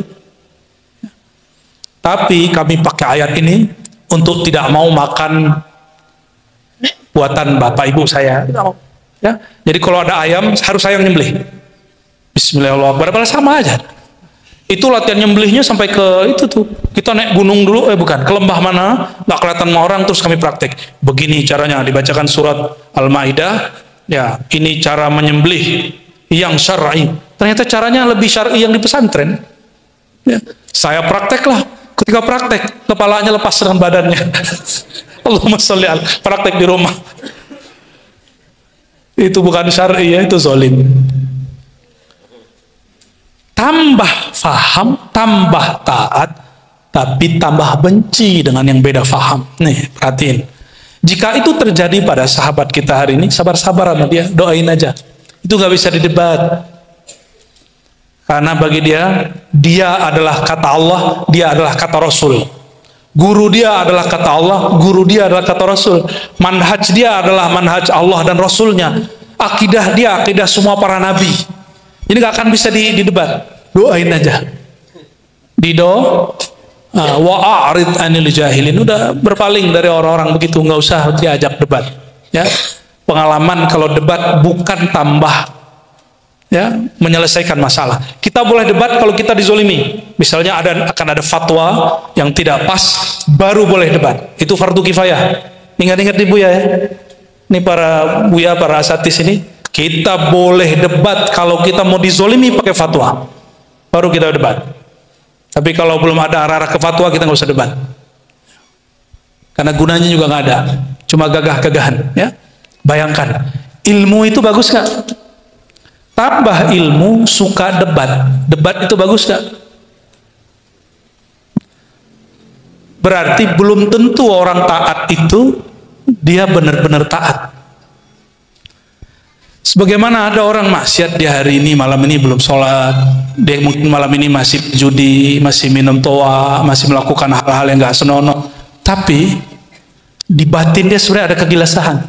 Tapi kami pakai ayat ini untuk tidak mau makan buatan bapak ibu saya. Ya, jadi kalau ada ayam harus saya yang nyembelih. Bismillahirrahmanirrahim. Padahal sama aja. Itu latihan nyembelihnya sampai ke itu tuh. Kita naik gunung dulu, ke lembah mana, nggak kelihatan sama orang, terus kami praktek. Begini caranya, dibacakan surat Al-Maidah. Ya, ini cara menyembelih yang syar'i. Ternyata caranya lebih syar'i yang di pesantren. Ya, saya prakteklah. Ketika praktek, kepalanya lepas dengan badannya. Allahumma sholli ala, praktek di rumah. Itu bukan syar'i, ya, itu zalim. Tambah faham, tambah taat, tapi tambah benci dengan yang beda faham. Nih, perhatiin. Jika itu terjadi pada sahabat kita hari ini, sabar-sabar sama dia, doain aja. Itu nggak bisa didebat. Karena bagi dia adalah kata Allah, dia adalah kata Rasul. Guru dia adalah kata Allah, guru dia adalah kata Rasul. Manhaj dia adalah manhaj Allah dan Rasulnya. Akidah dia, akidah semua para nabi. Ini gak akan bisa didebat. Doain aja. Wa'arid anil jahilin. Udah berpaling dari orang-orang begitu, nggak usah diajak debat. Ya, pengalaman kalau debat bukan tambah, ya, menyelesaikan masalah. Kita boleh debat kalau kita dizolimi. Misalnya akan ada fatwa yang tidak pas, baru boleh debat. Itu fardu kifayah. Ingat-ingat nih Buya ya. Ini para Buya, para asatis ini, kita boleh debat kalau kita mau dizolimi pakai fatwa, baru kita debat. Tapi kalau belum ada arah-arah ke fatwa, kita nggak usah debat. Karena gunanya juga nggak ada, cuma gagah-gagahan. Ya, bayangkan, ilmu itu bagus nggak? Tambah ilmu, suka debat. Debat itu bagus nggak? Berarti belum tentu orang taat itu dia benar-benar taat. Sebagaimana ada orang maksiat di hari ini, malam ini belum sholat, dia mungkin malam ini masih judi, masih minum toa, masih melakukan hal-hal yang gak senonoh, tapi di batin dia sebenarnya ada kegelisahan.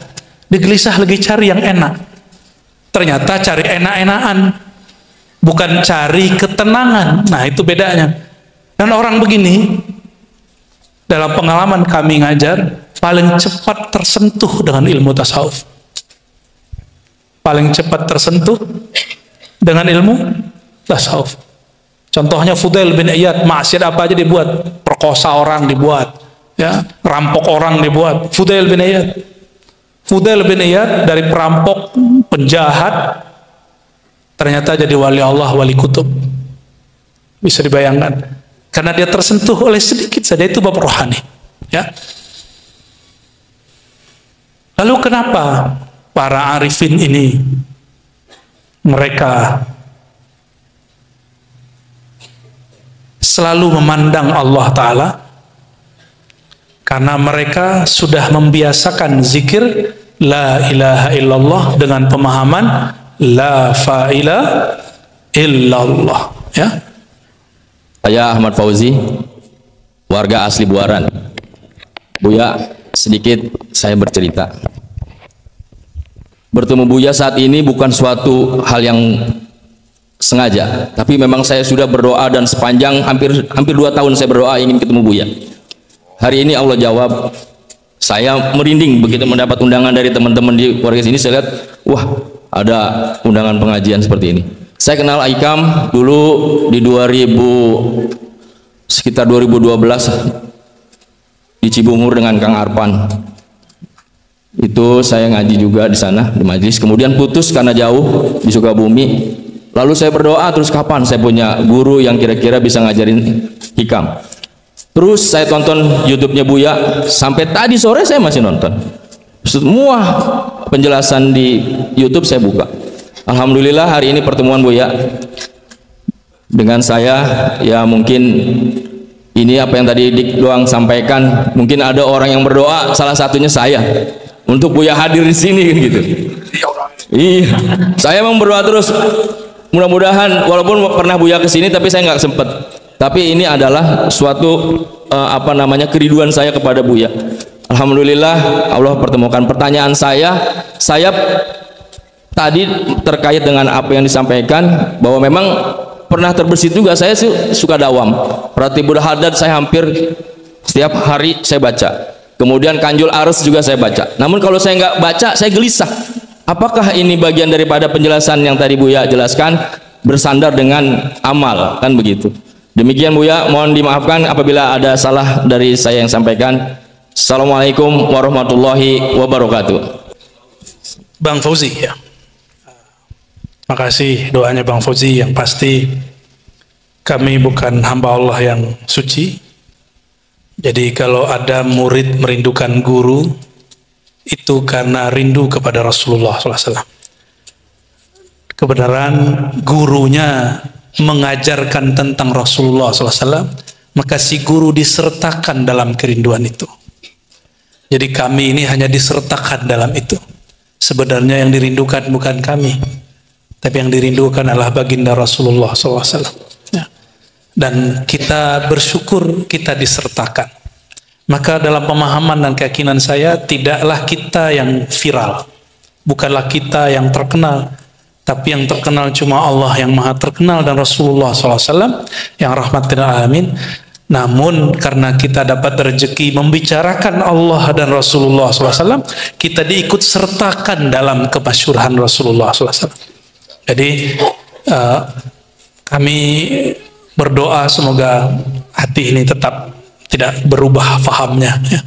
Dia gelisah lagi cari yang enak. Ternyata cari enak-enakan, bukan cari ketenangan. Nah, itu bedanya. Dan orang begini, dalam pengalaman kami ngajar, paling cepat tersentuh dengan ilmu tasawuf. Paling cepat tersentuh dengan ilmu tasawuf. Contohnya Fudail bin Iyad, maksiat apa aja dibuat, perkosa orang dibuat, ya, rampok orang dibuat. Fudail bin Iyad dari perampok, penjahat, ternyata jadi wali Allah, wali kutub. Bisa dibayangkan, karena dia tersentuh oleh sedikit saja, itu bab rohani. Ya. Lalu kenapa para arifin ini mereka selalu memandang Allah Ta'ala? Karena mereka sudah membiasakan zikir la ilaha illallah dengan pemahaman la fa'ila illallah. Ya. Saya Ahmad Fauzi, warga asli Buaran. Buya, sedikit saya bercerita. Bertemu Buya saat ini bukan suatu hal yang sengaja, tapi memang saya sudah berdoa, dan sepanjang hampir 2 tahun saya berdoa ingin ketemu Buya. Hari ini Allah jawab. Saya merinding begitu mendapat undangan dari teman-teman di keluarga sini. Saya lihat, wah, ada undangan pengajian seperti ini. Saya kenal Aikam dulu di sekitar 2012 di Cibungur dengan Kang Arpan. Itu saya ngaji juga di sana di majelis. Kemudian putus karena jauh di Sukabumi. Lalu saya berdoa, terus kapan saya punya guru yang kira-kira bisa ngajarin hikam. Terus saya tonton YouTube-nya Buya, sampai tadi sore saya masih nonton. Semua penjelasan di YouTube saya buka. Alhamdulillah hari ini pertemuan Buya dengan saya, ya mungkin ini apa yang tadi Dik Doang sampaikan, mungkin ada orang yang berdoa, salah satunya saya, untuk Buya hadir di sini gitu. Iya, saya memang berdoa terus. Mudah-mudahan, walaupun pernah Buya ke sini tapi saya nggak sempet. Tapi ini adalah suatu kerinduan saya kepada Buya. Alhamdulillah Allah pertemukan. Pertanyaan saya tadi terkait dengan apa yang disampaikan, bahwa memang pernah terbersit juga. Saya suka dawam. Ratibul Haddad saya hampir setiap hari saya baca. Kemudian Kanjul Arsy juga saya baca. Namun kalau saya nggak baca, saya gelisah. Apakah ini bagian daripada penjelasan yang tadi Buya jelaskan, bersandar dengan amal, kan begitu. Demikian Buya, mohon dimaafkan apabila ada salah dari saya yang sampaikan. Assalamualaikum warahmatullahi wabarakatuh. Bang Fauzi, ya. Makasih doanya Bang Fauzi, yang pasti kami bukan hamba Allah yang suci. Jadi kalau ada murid merindukan guru, itu karena rindu kepada Rasulullah SAW. Kebenaran gurunya mengajarkan tentang Rasulullah SAW, maka si guru disertakan dalam kerinduan itu. Jadi kami ini hanya disertakan dalam itu. Sebenarnya yang dirindukan bukan kami, tapi yang dirindukan adalah baginda Rasulullah SAW. Ya. Dan kita bersyukur kita disertakan. Maka dalam pemahaman dan keyakinan saya, tidaklah kita yang viral, bukanlah kita yang terkenal, tapi yang terkenal cuma Allah yang maha terkenal dan Rasulullah SAW yang rahmatan lil alamin. Namun karena kita dapat rezeki membicarakan Allah dan Rasulullah SAW, kita diikut sertakan dalam kemasyhuran Rasulullah SAW. Jadi kami berdoa semoga hati ini tetap tidak berubah fahamnya, ya.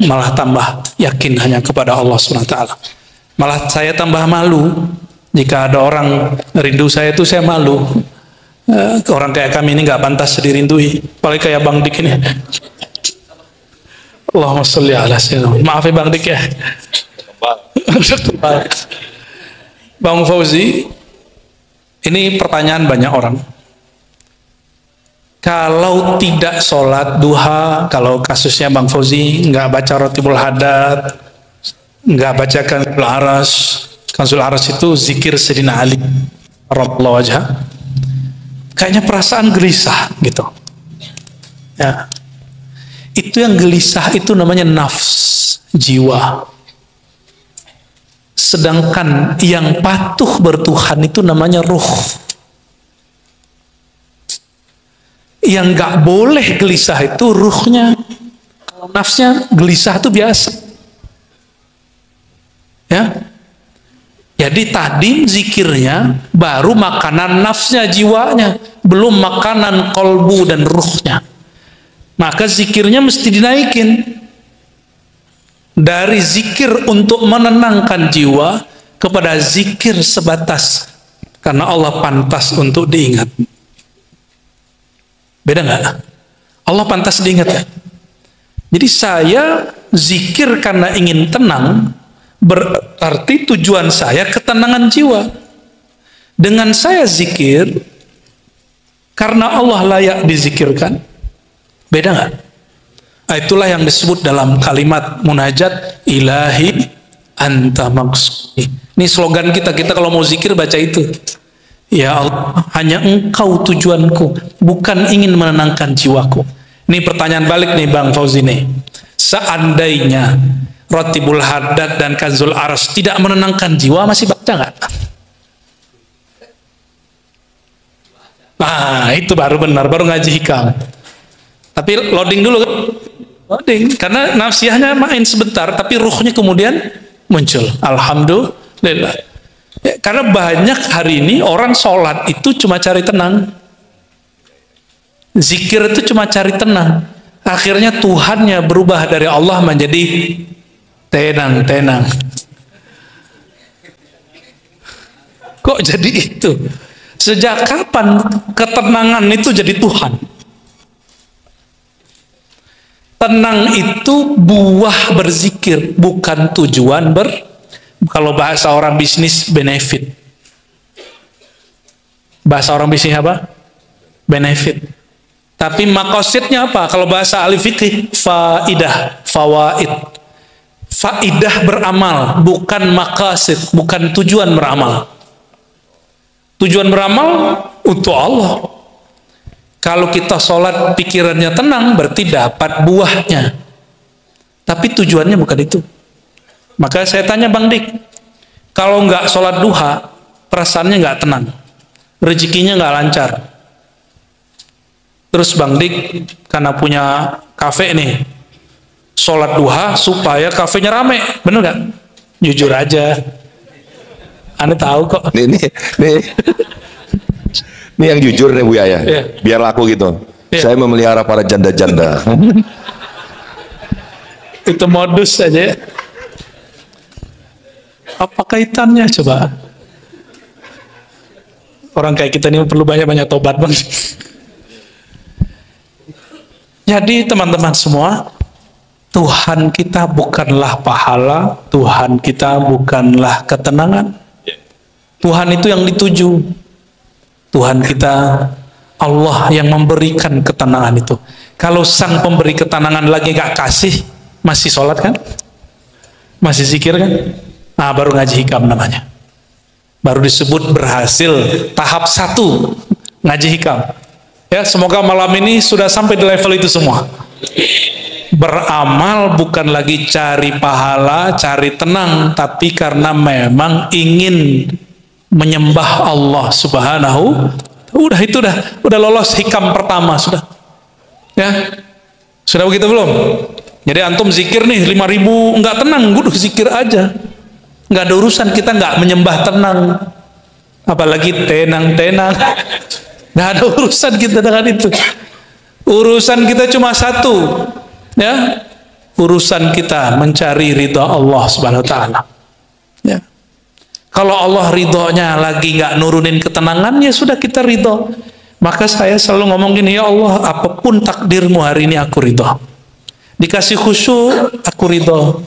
Malah tambah yakin hanya kepada Allah SWT. Malah saya tambah malu jika ada orang rindu saya, itu saya malu. Orang kayak kami ini nggak pantas dirindui, apalagi kayak Bang Dik ini. Allahumma sholli ala sayyidina. Maaf ya Bang Dik ya. Bang Fauzi, ini pertanyaan banyak orang. Kalau tidak sholat duha, kalau kasusnya Bang Fauzi nggak baca Ratibul Haddad, nggak baca Kanzul Arsy. Kanzul Arsy itu zikir Sayyidina Ali radhiyallahu wajha. Kayaknya perasaan gelisah gitu. Ya. Itu yang gelisah itu namanya nafs, jiwa. Sedangkan yang patuh bertuhan itu namanya ruh. Yang nggak boleh gelisah itu ruhnya. Kalau nafsnya gelisah itu biasa. Ya. Jadi tadi zikirnya baru makanan nafsnya, jiwanya, belum makanan kolbu dan ruhnya. Maka zikirnya mesti dinaikin. Dari zikir untuk menenangkan jiwa kepada zikir sebatas karena Allah pantas untuk diingat. Beda nggak? Allah pantas diingat ya. Jadi saya zikir karena ingin tenang, berarti tujuan saya ketenangan jiwa. Dengan saya zikir karena Allah layak dizikirkan, beda nggak? Nah, itulah yang disebut dalam kalimat munajat, ilahi anta maksudi. Ini slogan kita kalau mau zikir baca itu. Ya Allah, hanya engkau tujuanku, bukan ingin menenangkan jiwaku. Ini pertanyaan balik nih Bang Fauzi nih. Seandainya Ratibul Haddad dan Kanzul Arsy tidak menenangkan jiwa, masih baca nggak? Nah, itu baru benar, baru ngaji hikam. Tapi loading dulu kan? Loading, karena nafsiyahnya main sebentar, tapi ruhnya kemudian muncul. Alhamdulillah. Ya, karena banyak hari ini orang sholat itu cuma cari tenang. Zikir itu cuma cari tenang. Akhirnya Tuhannya berubah dari Allah menjadi tenang. Kok jadi itu? Sejak kapan ketenangan itu jadi Tuhan? Tenang itu buah berzikir, bukan tujuan kalau bahasa orang bisnis, benefit. Bahasa orang bisnis apa? Benefit. Tapi makosidnya apa? Kalau bahasa ahli fikih, faidah, fawaid. Faidah beramal, bukan maqasid, bukan tujuan beramal. Tujuan beramal untuk Allah. Kalau kita sholat pikirannya tenang, berarti dapat buahnya. Tapi tujuannya bukan itu. Maka saya tanya Bang Dik, kalau nggak sholat duha, perasaannya nggak tenang, rezekinya nggak lancar. Terus Bang Dik, karena punya kafe nih, sholat duha supaya kafenya rame, bener nggak? Jujur aja. Anda tahu kok. Ini yang jujur nih Bu Yaya. Iya. Biar laku gitu. Iya. Saya memelihara para janda-janda. Itu modus saja. Apa kaitannya coba? Orang kayak kita ini perlu banyak-banyak tobat Bang. Jadi teman-teman semua, Tuhan kita bukanlah pahala, Tuhan kita bukanlah ketenangan. Tuhan itu yang dituju. Tuhan kita Allah yang memberikan ketenangan itu. Kalau sang pemberi ketenangan lagi gak kasih, masih sholat kan? Masih zikir kan? Nah, baru ngaji hikam namanya. Baru disebut berhasil tahap 1 ngaji hikam. Ya, semoga malam ini sudah sampai di level itu semua. Beramal bukan lagi cari pahala, cari tenang, tapi karena memang ingin menyembah Allah Subhanahu. Udah lolos hikam pertama sudah. Ya. Sudah begitu belum? Jadi antum zikir nih 5.000 enggak tenang, udah zikir aja. Enggak ada urusan, kita enggak menyembah tenang. Apalagi tenang. Enggak ada urusan kita dengan itu. Urusan kita cuma satu. Ya. Urusan kita mencari ridha Allah Subhanahu wa taala. Ya. Kalau Allah ridhonya lagi nggak nurunin ketenangan, ya sudah kita ridho. Maka saya selalu ngomong gini, ya Allah, apapun takdirmu hari ini aku ridho. Dikasih khusyuk, aku ridho.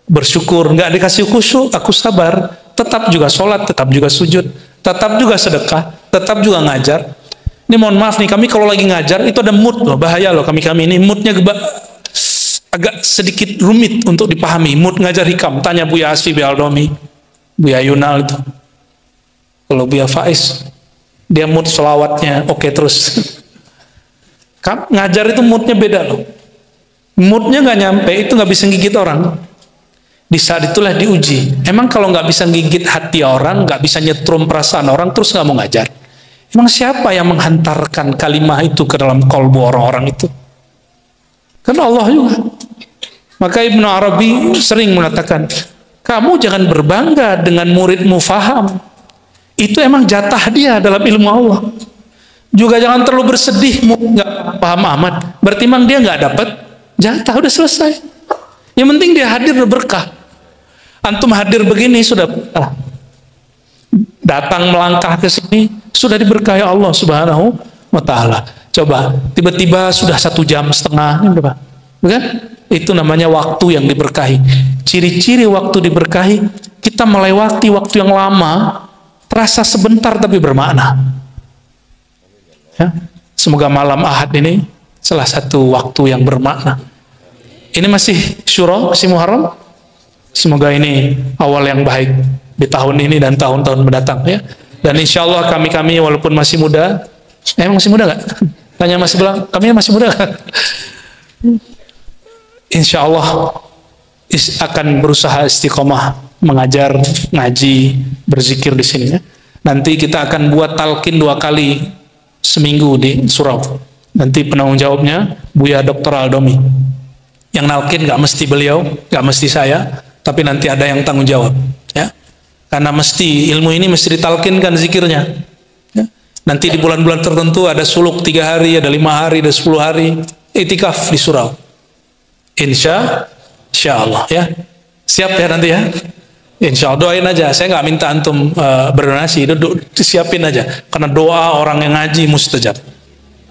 Bersyukur, nggak dikasih khusyuk, aku sabar. Tetap juga sholat, tetap juga sujud, tetap juga sedekah, tetap juga ngajar. Ini mohon maaf nih, kami kalau lagi ngajar itu ada mood loh, bahaya loh kami ini moodnya agak sedikit rumit untuk dipahami. Mood ngajar hikam, tanya Buya Asfi Aldomi. Buya Yunal itu, kalau Buya Faiz dia mood selawatnya oke terus. Kan ngajar itu moodnya beda loh, moodnya nggak nyampe itu nggak bisa gigit orang. Di saat itulah diuji. Emang kalau nggak bisa gigit hati orang, nggak bisa nyetrum perasaan orang, terus nggak mau ngajar? Emang siapa yang menghantarkan kalimah itu ke dalam kolbu orang-orang itu? Kan Allah juga. Maka Ibnu Arabi sering mengatakan, kamu jangan berbangga dengan muridmu faham. Itu emang jatah dia dalam ilmu Allah. Juga jangan terlalu bersedih, nggak paham amat. Berarti emang dia nggak dapat jatah, udah selesai. Yang penting dia hadir berkah. Antum hadir begini sudah berkah. Datang melangkah ke sini sudah diberkahi Allah Subhanahu wa taala. Coba tiba-tiba sudah 1,5 jam, ini berapa? Bukan? Itu namanya waktu yang diberkahi. Ciri-ciri waktu diberkahi, kita melewati waktu yang lama, terasa sebentar tapi bermakna. Ya? Semoga malam Ahad ini salah satu waktu yang bermakna. Ini masih Syuro, masih Muharram. Semoga ini awal yang baik di tahun ini dan tahun-tahun mendatang ya. Dan insya Allah kami walaupun masih muda, masih muda nggak? Tanya masih bilang, kami masih muda nggak? Insya Allah akan berusaha istiqomah mengajar, ngaji, berzikir di sini ya. Nanti kita akan buat talqin 2 kali seminggu di surau. Nanti penanggung jawabnya Buya Dr. Aldomi. Yang nalkin nggak mesti beliau, nggak mesti saya, tapi nanti ada yang tanggung jawab. Ya. Karena mesti ilmu ini mesti ditalkinkan zikirnya. Ya. Nanti di bulan-bulan tertentu ada suluk 3 hari, ada 5 hari, ada 10 hari itikaf di surau. Insya Allah ya. Siap ya nanti ya. Insya Allah doain aja. Saya nggak minta antum berdonasi, siapin aja. Karena doa orang yang ngaji mustajab.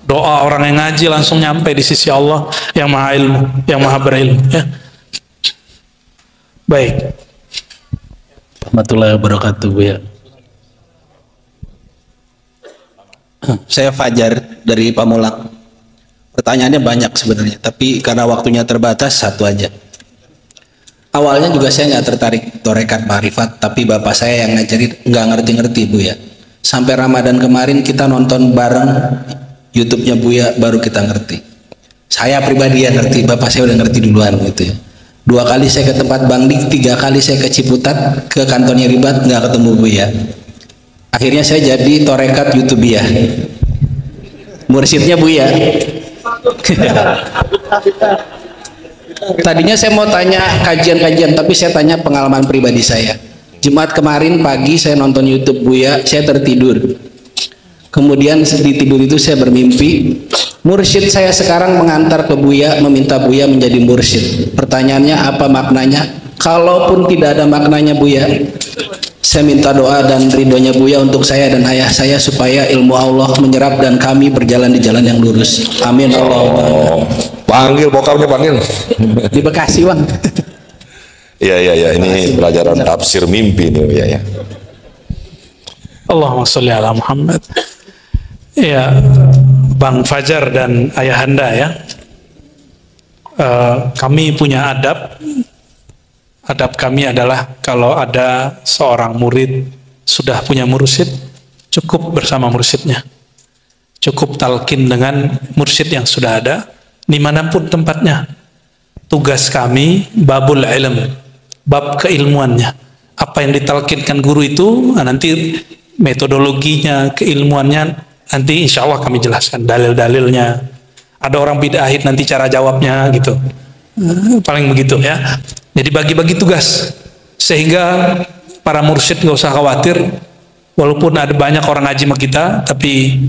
Doa orang yang ngaji langsung nyampe di sisi Allah yang maha ilmu, yang maha berilmu. Ya. Baik. Warahmatullahi wabarakatuh, Bu ya. Saya Fajar dari Pamulang. Pertanyaannya banyak sebenarnya, tapi karena waktunya terbatas, satu aja. Awalnya juga saya nggak tertarik torekat ma'rifat, tapi bapak saya yang ngajarin nggak ngerti-ngerti, Bu ya. Sampai Ramadan kemarin kita nonton bareng YouTube-nya Buya, baru kita ngerti. Saya pribadi yang ngerti, bapak saya udah ngerti duluan gitu ya. 2 kali saya ke tempat Bang Dik, 3 kali saya ke Ciputat, ke kantornya Ribat, nggak ketemu Buya. Akhirnya saya jadi torekat YouTubiah, mursyidnya Buya. Tadinya saya mau tanya kajian-kajian, tapi saya tanya pengalaman pribadi saya. Jumat kemarin pagi saya nonton YouTube Buya, saya tertidur. Kemudian di tidur itu saya bermimpi mursyid saya sekarang mengantar ke Buya, meminta Buya menjadi mursyid. Pertanyaannya apa maknanya? Kalaupun tidak ada maknanya Buya, saya minta doa dan ridhonya Buya untuk saya dan ayah saya supaya ilmu Allah menyerap dan kami berjalan di jalan yang lurus. Amin Allahumma. Panggil bokapnya, panggil. Di Bekasi, Bang. Iya, ini pelajaran tafsir mimpi nih ya. Allahumma sholli ala Muhammad. Ya, Bang Fajar dan Ayahanda ya. Kami punya adab. Adab kami adalah kalau ada seorang murid sudah punya mursyid, cukup bersama mursyidnya. Cukup talqin dengan mursyid yang sudah ada dimanapun tempatnya. Tugas kami babul ilm, bab keilmuannya. Apa yang ditalkinkan guru itu, nanti metodologinya, keilmuannya, nanti insya Allah kami jelaskan dalil-dalilnya. Ada orang bid'ahid nanti cara jawabnya gitu. Paling begitu ya. Jadi bagi-bagi tugas sehingga para mursyid nggak usah khawatir. Walaupun ada banyak orang ngaji sama kita, tapi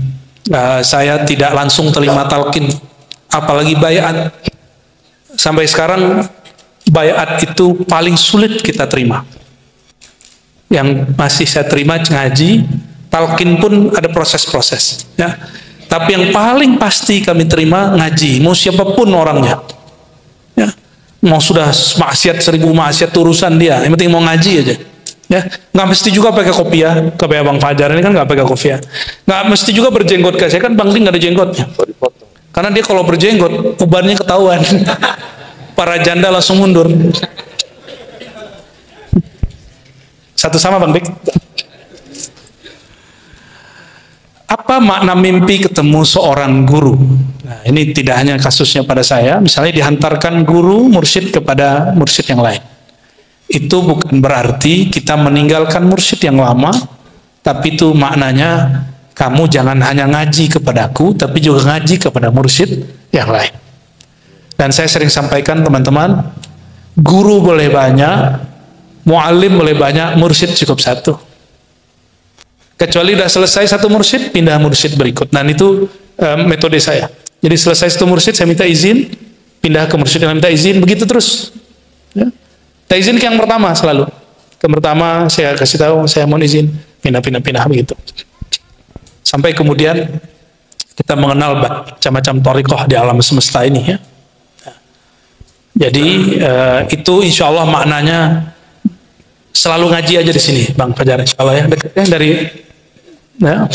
saya tidak langsung terima talqin. Apalagi bayat. Sampai sekarang bayat itu paling sulit kita terima. Yang masih saya terima ngaji, talqin pun ada proses-proses ya. Tapi yang paling pasti kami terima ngaji, mau siapapun orangnya ya. Mau sudah maksiat 1000 maksiat urusan dia, yang penting mau ngaji aja ya. Nggak mesti juga pakai kopiah, kayak Bang Fajar ini kan nggak pakai kopiah. Nggak mesti juga berjenggot, kayak saya kan Bang Ling nggak ada jenggotnya, karena dia kalau berjenggot ubannya ketahuan. Para janda langsung mundur. Satu sama Bang Dik. Apa makna mimpi ketemu seorang guru? Nah, ini tidak hanya kasusnya pada saya, misalnya dihantarkan guru mursyid kepada mursyid yang lain. Itu bukan berarti kita meninggalkan mursyid yang lama, tapi itu maknanya kamu jangan hanya ngaji kepadaku, tapi juga ngaji kepada mursyid yang lain. Dan saya sering sampaikan teman-teman, guru boleh banyak, mu'alim boleh banyak, mursyid cukup satu. Kecuali sudah selesai satu mursyid, pindah mursyid berikut. Dan itu metode saya. Jadi selesai satu mursyid, saya minta izin, pindah ke mursyid yang minta izin, begitu terus. Ya. Minta izin ke yang pertama selalu. Ke pertama saya kasih tahu, saya mau izin, pindah begitu. Sampai kemudian kita mengenal macam-macam thariqah di alam semesta ini ya. Jadi itu insya Allah maknanya selalu ngaji aja di sini, Bang Fajar, insya Allah ya. Dekatnya dari ya,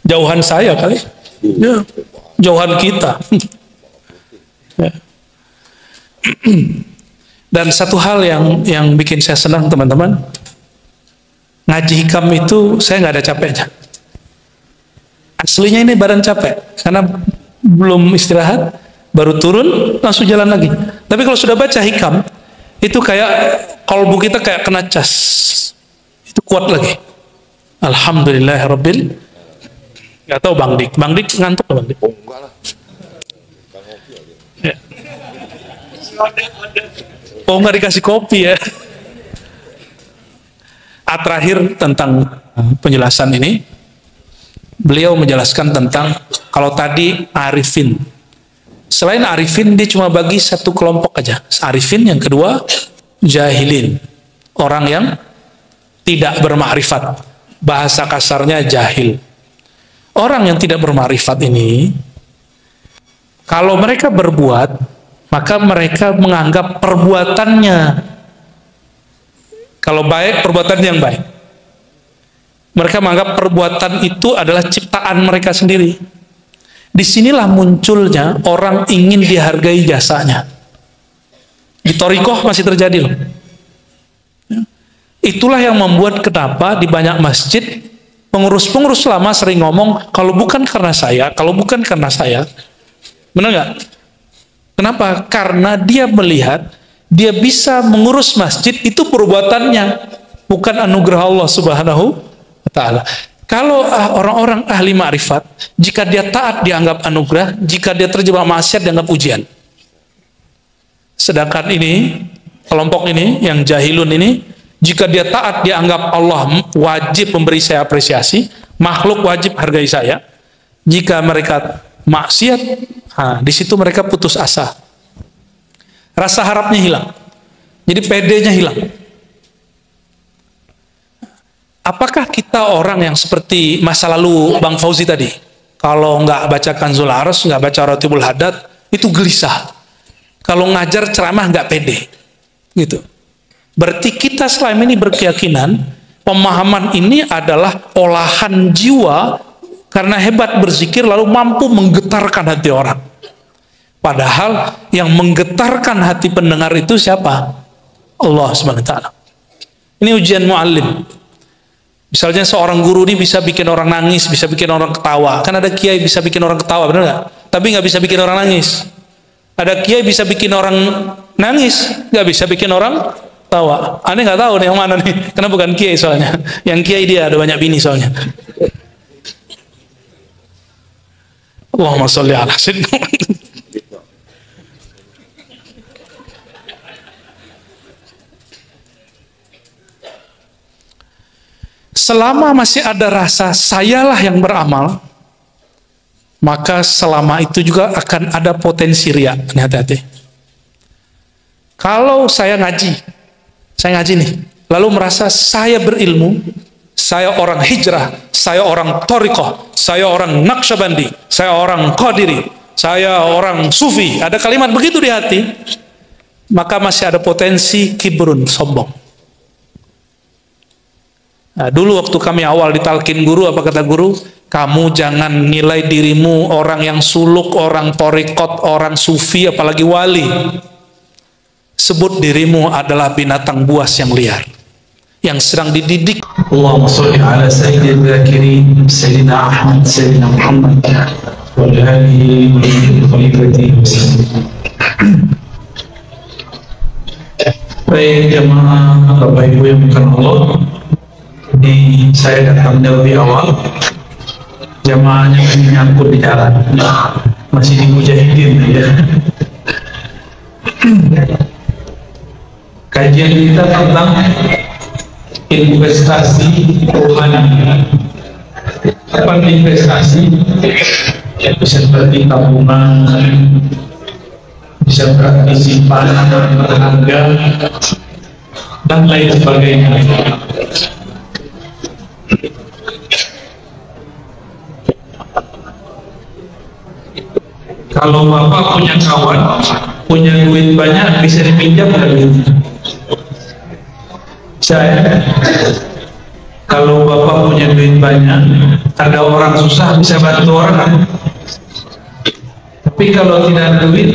jauhan saya kali, ya, jauhan kita. Ya. Dan satu hal yang bikin saya senang teman-teman, ngaji hikam itu saya nggak ada capeknya. Aslinya ini badan capek karena belum istirahat, baru turun langsung jalan lagi. Tapi kalau sudah baca hikam, itu kayak kalbu kita kayak kena cas, itu kuat lagi. Alhamdulillahirabbil. Nggak tahu Bang Dik ngantuk Bang Dik? Oh enggak lah. Ya. Oh nggak dikasih kopi ya. terakhir tentang penjelasan ini, beliau menjelaskan tentang kalau tadi arifin. Selain arifin, dia cuma bagi satu kelompok aja. Arifin, yang kedua jahilin, orang yang tidak bermakrifat. Bahasa kasarnya jahil. Orang yang tidak bermakrifat ini, kalau mereka berbuat, maka mereka menganggap perbuatannya, kalau baik, perbuatan yang baik. Mereka menganggap perbuatan itu adalah ciptaan mereka sendiri. Disinilah munculnya orang ingin dihargai jasanya. Di thariqah masih terjadi loh. Itulah yang membuat kenapa di banyak masjid pengurus-pengurus lama sering ngomong, kalau bukan karena saya, kalau bukan karena saya. Benar nggak? Kenapa? Karena dia melihat dia bisa mengurus masjid itu perbuatannya, bukan anugerah Allah Subhanahu wa Ta'ala. Kalau orang-orang ahli ma'rifat, jika dia taat dianggap anugerah, jika dia terjebak maksiat dianggap ujian. Sedangkan ini, kelompok ini, yang jahilun ini, jika dia taat dianggap Allah wajib memberi saya apresiasi, makhluk wajib hargai saya. Jika mereka maksiat, di situ mereka putus asa. Rasa harapnya hilang. Jadi PD-nya hilang. Apakah kita orang yang seperti masa lalu Bang Fauzi tadi? Kalau nggak baca Kanzul Aras, nggak baca Ratibul Haddad, itu gelisah. Kalau ngajar ceramah nggak pede. Gitu. Berarti kita selama ini berkeyakinan, pemahaman ini adalah olahan jiwa, karena hebat berzikir lalu mampu menggetarkan hati orang. Padahal yang menggetarkan hati pendengar itu siapa? Allah Subhanahu wa Ta'ala. Ini ujian muallim. Misalnya seorang guru ini bisa bikin orang nangis, bisa bikin orang ketawa. Kan ada kiai bisa bikin orang ketawa, benar nggak? Tapi nggak bisa bikin orang nangis. Ada kiai bisa bikin orang nangis, nggak bisa bikin orang ketawa. Aneh nggak tahu nih yang mana nih? Karena bukan kiai soalnya. Yang kiai dia ada banyak bini soalnya. Allahumma sholli ala sayyidina. Selama masih ada rasa sayalah yang beramal, maka selama itu juga akan ada potensi riya. Hati-hati. Kalau saya ngaji nih, lalu merasa saya berilmu, saya orang hijrah, saya orang thariqah, saya orang Naqsyabandi, saya orang Qadiri, saya orang Sufi, ada kalimat begitu di hati, maka masih ada potensi kibrun, sombong. Nah, dulu waktu kami awal ditalkin guru, apa kata guru? Kamu jangan nilai dirimu orang yang suluk, orang thariqat, orang sufi, apalagi wali. Sebut dirimu adalah binatang buas yang liar, yang sedang dididik. Allahumma sholli ala sayyidil zakirin, sayyidina Ahmad, sayyidina Muhammad, wa alihi wa khalifatihi wasallam. Baik jemaah Bapak Ibu yang bukan Allah, ini saya datang lebih awal, jamaahnya menyangkut di jalan, masih di mujahidin ya. Kajian kita tentang investasi rohani. Apa investasi? Bisa seperti tabungan, bisa berarti simpanan berharga dan lain sebagainya. Kalau Bapak punya kawan, punya duit banyak, bisa dipinjam nggak duitnya? Saya, kalau Bapak punya duit banyak, ada orang susah, bisa bantu orang. Tapi kalau tidak ada duit,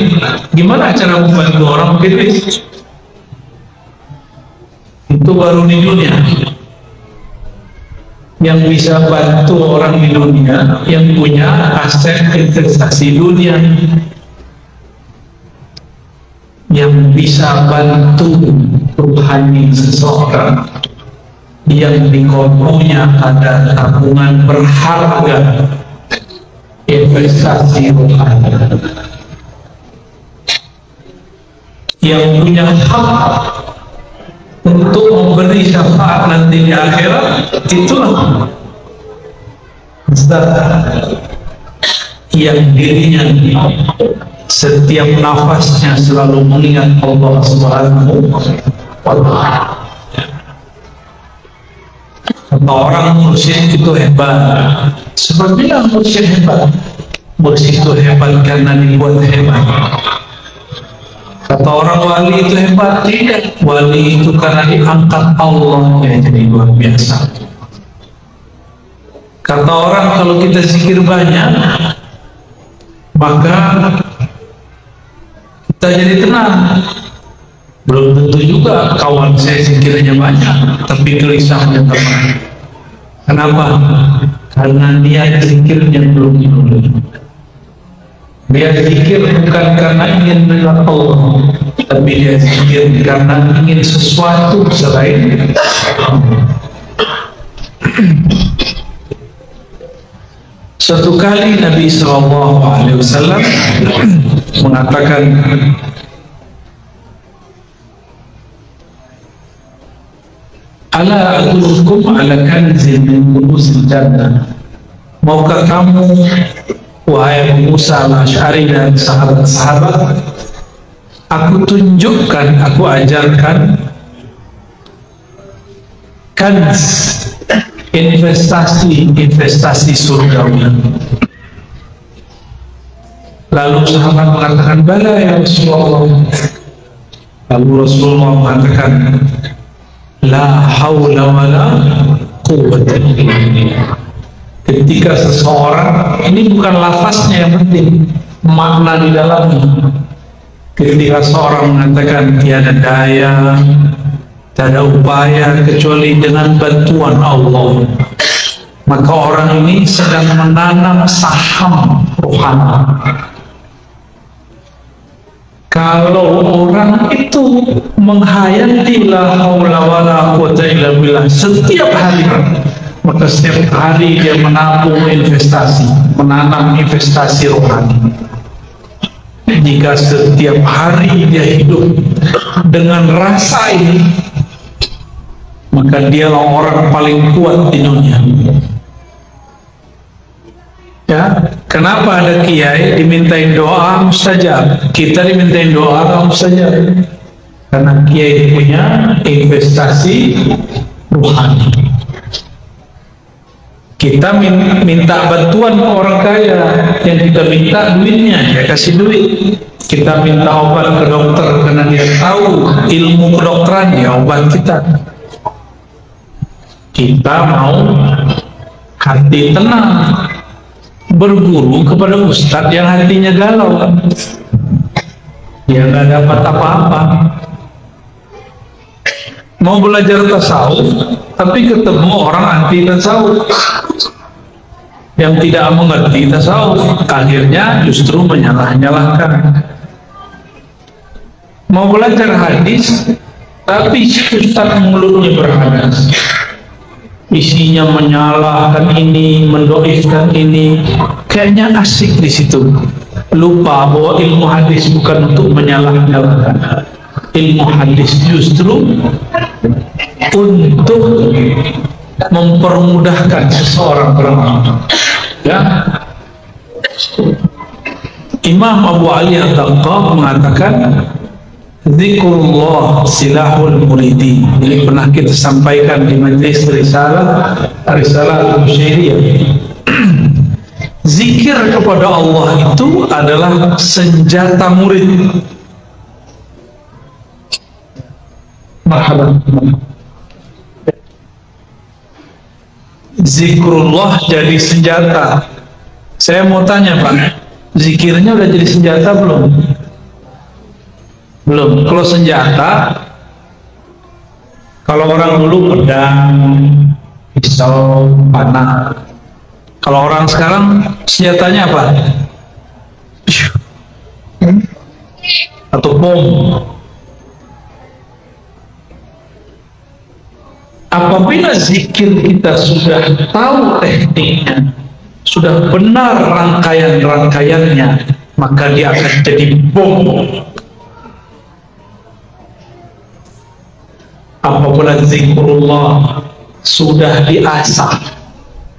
gimana cara membantu orang begitu? Itu baru di dunia. Yang bisa bantu orang di dunia yang punya aset investasi dunia, yang bisa bantu rohani seseorang yang di kokonya ada tabungan berharga investasi rohani, yang punya hak untuk memberi menjadi syafaat nanti di akhirat, itulah zat yang dirinya setiap nafasnya selalu mengingat Allah Subhanahu wa Ta'ala. Kata orang mursyid itu hebat. Sebenarnya mursyid hebat. Mursyid itu hebat karena dibuat hebat. Kata orang wali itu hebat, tidak. Wali itu karena diangkat Allah, ya jadi luar biasa. Kata orang kalau kita zikir banyak, maka kita jadi tenang. Belum tentu juga kawan saya zikirnya banyak, tapi gelisahnya teman. Kenapa? Karena dia zikirnya belum dimulai. Dia zikir bukan karena ingin melihat Allah, tapi dia zikir karena ingin sesuatu selain Allah. Suatu kali Nabi SAW mengatakan, ala adullukum ala kanzin min kunuzil jannah. Maukah kamu, wahai Abu Musa al-Asy'ari dan sahabat-sahabat, aku tunjukkan, aku ajarkan kanz, investasi surgawi. Lalu sahabat mengatakan, bala ya Rasulullah. Lalu Rasulullah mengatakan, la haula wa la quwwata illa billah. Ketika seseorang, ini bukan lafaznya yang penting, makna di dalamnya. Ketika seorang mengatakan tiada daya, tiada upaya kecuali dengan bantuan Allah, maka orang ini sedang menanam saham rohani. Kalau orang itu menghayati la haula wala quwwata illa billah setiap hari, maka setiap hari dia menabung investasi, menanam investasi rohani. Jika setiap hari dia hidup dengan rasa ini, maka dialah orang paling kuat di dunia. Ya, kenapa ada kiai dimintain doa mustajab, kita dimintain doa mustajab? Karena kiai punya investasi rohani. Kita minta bantuan ke orang kaya, yang kita minta duitnya, dia kasih duit. Kita minta obat ke dokter karena dia tahu ilmu kedokteran, dia obat kita. Kita mau hati tenang, berguru kepada ustadz yang hatinya galau, dia nggak dapat apa-apa. Mau belajar tasawuf, tapi ketemu orang anti tasawuf yang tidak mengerti tasawuf, akhirnya justru menyalah-nyalahkan. Mau belajar hadis, tapi ustadz mulutnya berhadas, isinya menyalahkan ini, mendoifkan ini, kayaknya asik di situ. Lupa bahwa ilmu hadis bukan untuk menyalah-nyalahkan. Ilmu hadis justru untuk mempermudahkan seseorang beramal. Ya, Imam Abu Ali At-Taqqah mengatakan, zikrullah silahul muridi. Ini pernah kita sampaikan di majelis risalah Al-Busyairiyah. Zikir kepada Allah itu adalah senjata murid. Marhaban. Zikrullah jadi senjata. Saya mau tanya Pak, zikirnya udah jadi senjata belum? Belum. Kalau senjata, kalau orang dulu pedang, pisau, panah. Kalau orang sekarang senjatanya apa? Atau bom. Apabila zikir kita sudah tahu tekniknya, sudah benar rangkaian-rangkaiannya, maka dia akan jadi bom. apabila zikrullah sudah diasah.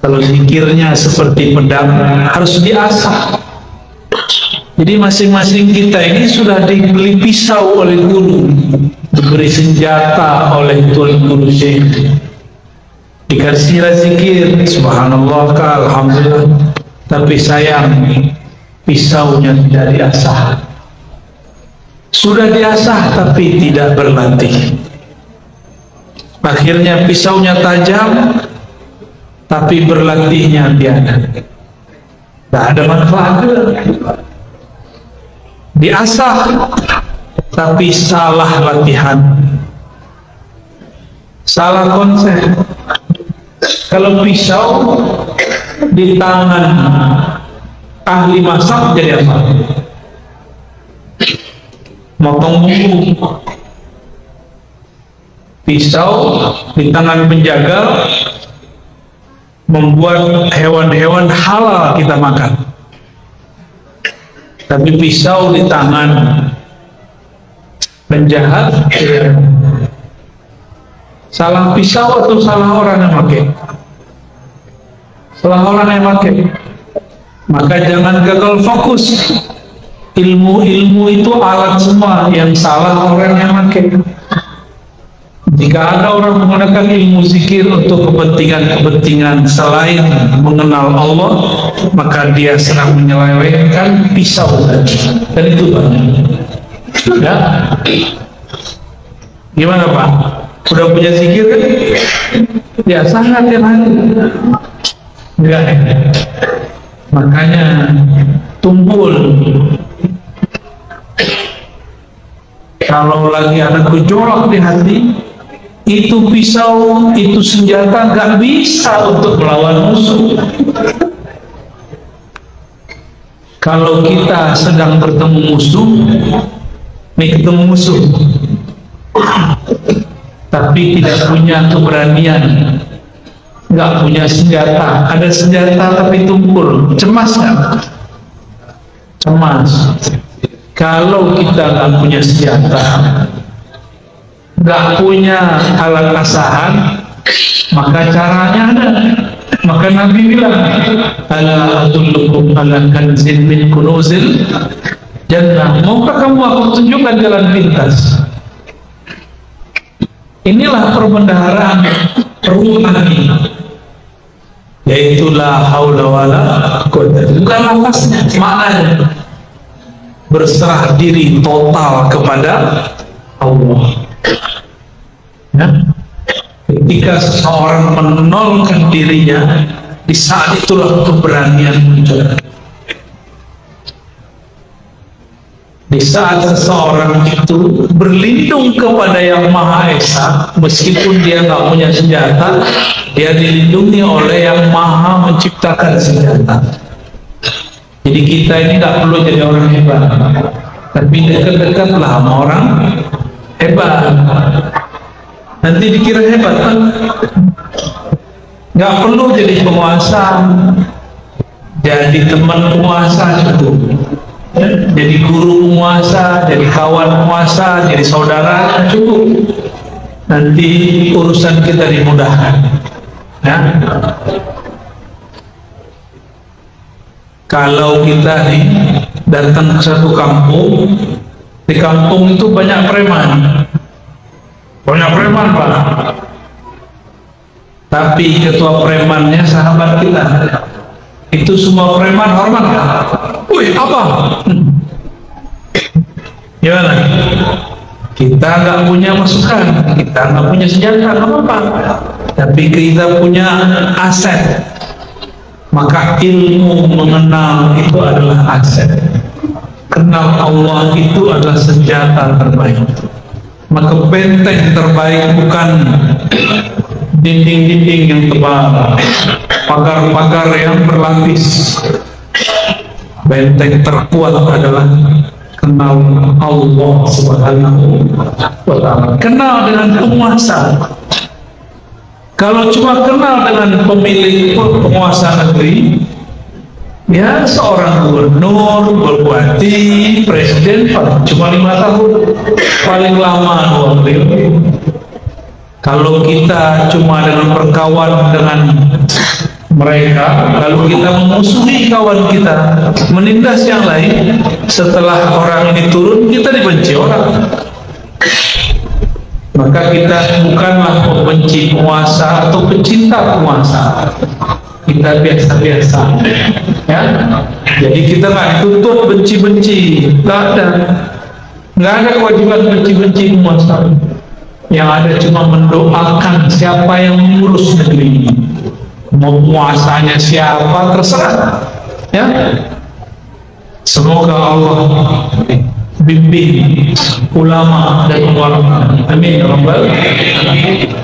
Kalau zikirnya seperti pedang harus diasah. Jadi masing-masing kita ini sudah dibeli pisau oleh guru, diberi senjata oleh tuan guru syekh, dikasih zikir subhanallah ka alhamdulillah, tapi sayang pisaunya tidak diasah. Sudah diasah tapi tidak berlatih, akhirnya pisaunya tajam tapi berlatihnya tiada. Tidak ada manfaatnya. Diasah tapi salah latihan, salah konsep. Kalau pisau di tangan ahli masak jadi apa? Motong bumbu. Pisau di tangan penjaga membuat hewan-hewan halal kita makan. Tapi pisau di tangan penjahat, ya. Salah pisau atau salah orang yang pakai? Salah orang yang pakai. Maka jangan gagal fokus. Ilmu itu alat semua, yang salah orang yang pakai. Jika ada orang menggunakan ilmu zikir untuk kepentingan-kepentingan selain mengenal Allah, maka dia sedang menyelewengkan pisau tadi. Dan itu banyak. Ya? Gimana Pak? Udah punya zikir kan? Ya sangat yang hari. Enggak. Makanya tumpul. Kalau lagi ada gejolak di hati, itu pisau, itu senjata gak bisa untuk melawan musuh. Kalau kita sedang bertemu musuh, ketemu musuh, tapi tidak punya keberanian, gak punya senjata, ada senjata tapi tumpul, cemas gak? Cemas. Kalau kita gak punya senjata, gak punya alat asahan, maka caranya ada. Maka Nabi bilang, ala adullukum ala kanzin min kunuzil jannah. Maukah kamu aku tunjukkan jalan pintas? Inilah perbendaharaan rohani, yaitu la haula wala quwwata. Bukan lafaznya, maknanya berserah diri total kepada Allah. Ya? Ketika seseorang menolkan dirinya, di saat itulah keberanian muncul. Di saat seseorang itu berlindung kepada Yang Maha Esa, meskipun dia nggak punya senjata, dia dilindungi oleh Yang Maha menciptakan senjata. Jadi kita ini nggak perlu jadi orang hebat, tapi dekat-dekatlah sama orang hebat. Nanti dikira hebat kan? Nggak perlu jadi penguasa, jadi teman penguasa cukup. Jadi guru penguasa, jadi kawan penguasa, jadi saudara cukup. Nanti urusan kita dimudahkan. Ya? Kalau kita nih datang ke satu kampung, di kampung itu banyak preman. Banyak preman Pak, tapi ketua premannya sahabat kita. Itu semua preman hormat. Wih apa? Gimana? Kita nggak punya masukan, kita nggak punya senjata, nggak apa-apa. Tapi kita punya aset. Maka ilmu mengenal itu adalah aset. Kenal Allah itu adalah senjata terbaik. Maka benteng terbaik bukan dinding-dinding yang tebal, pagar-pagar yang berlapis. Benteng terkuat adalah kenal Allah Subhanahu wa Ta'ala. Kenal dengan penguasa. Kalau cuma kenal dengan pemilik penguasa negeri, ya seorang gubernur, bupati, presiden cuma 5 tahun, paling lama 2 periode. Kalau kita cuma dengan berkawan dengan mereka, lalu kita memusuhi kawan kita, menindas yang lain, setelah orang ini turun, kita dibenci orang. Maka kita bukanlah pembenci penguasa atau pecinta penguasa. Kita biasa-biasa, ya. Jadi kita nggak tutup benci-benci, nggak ada kewajiban benci-benci penguasa. Yang ada cuma mendoakan siapa yang mengurus negeri ini. Mau penguasanya siapa terserah, ya. Semoga Allah bimbing ulama dan ulama. Amin ya rabbal alamin.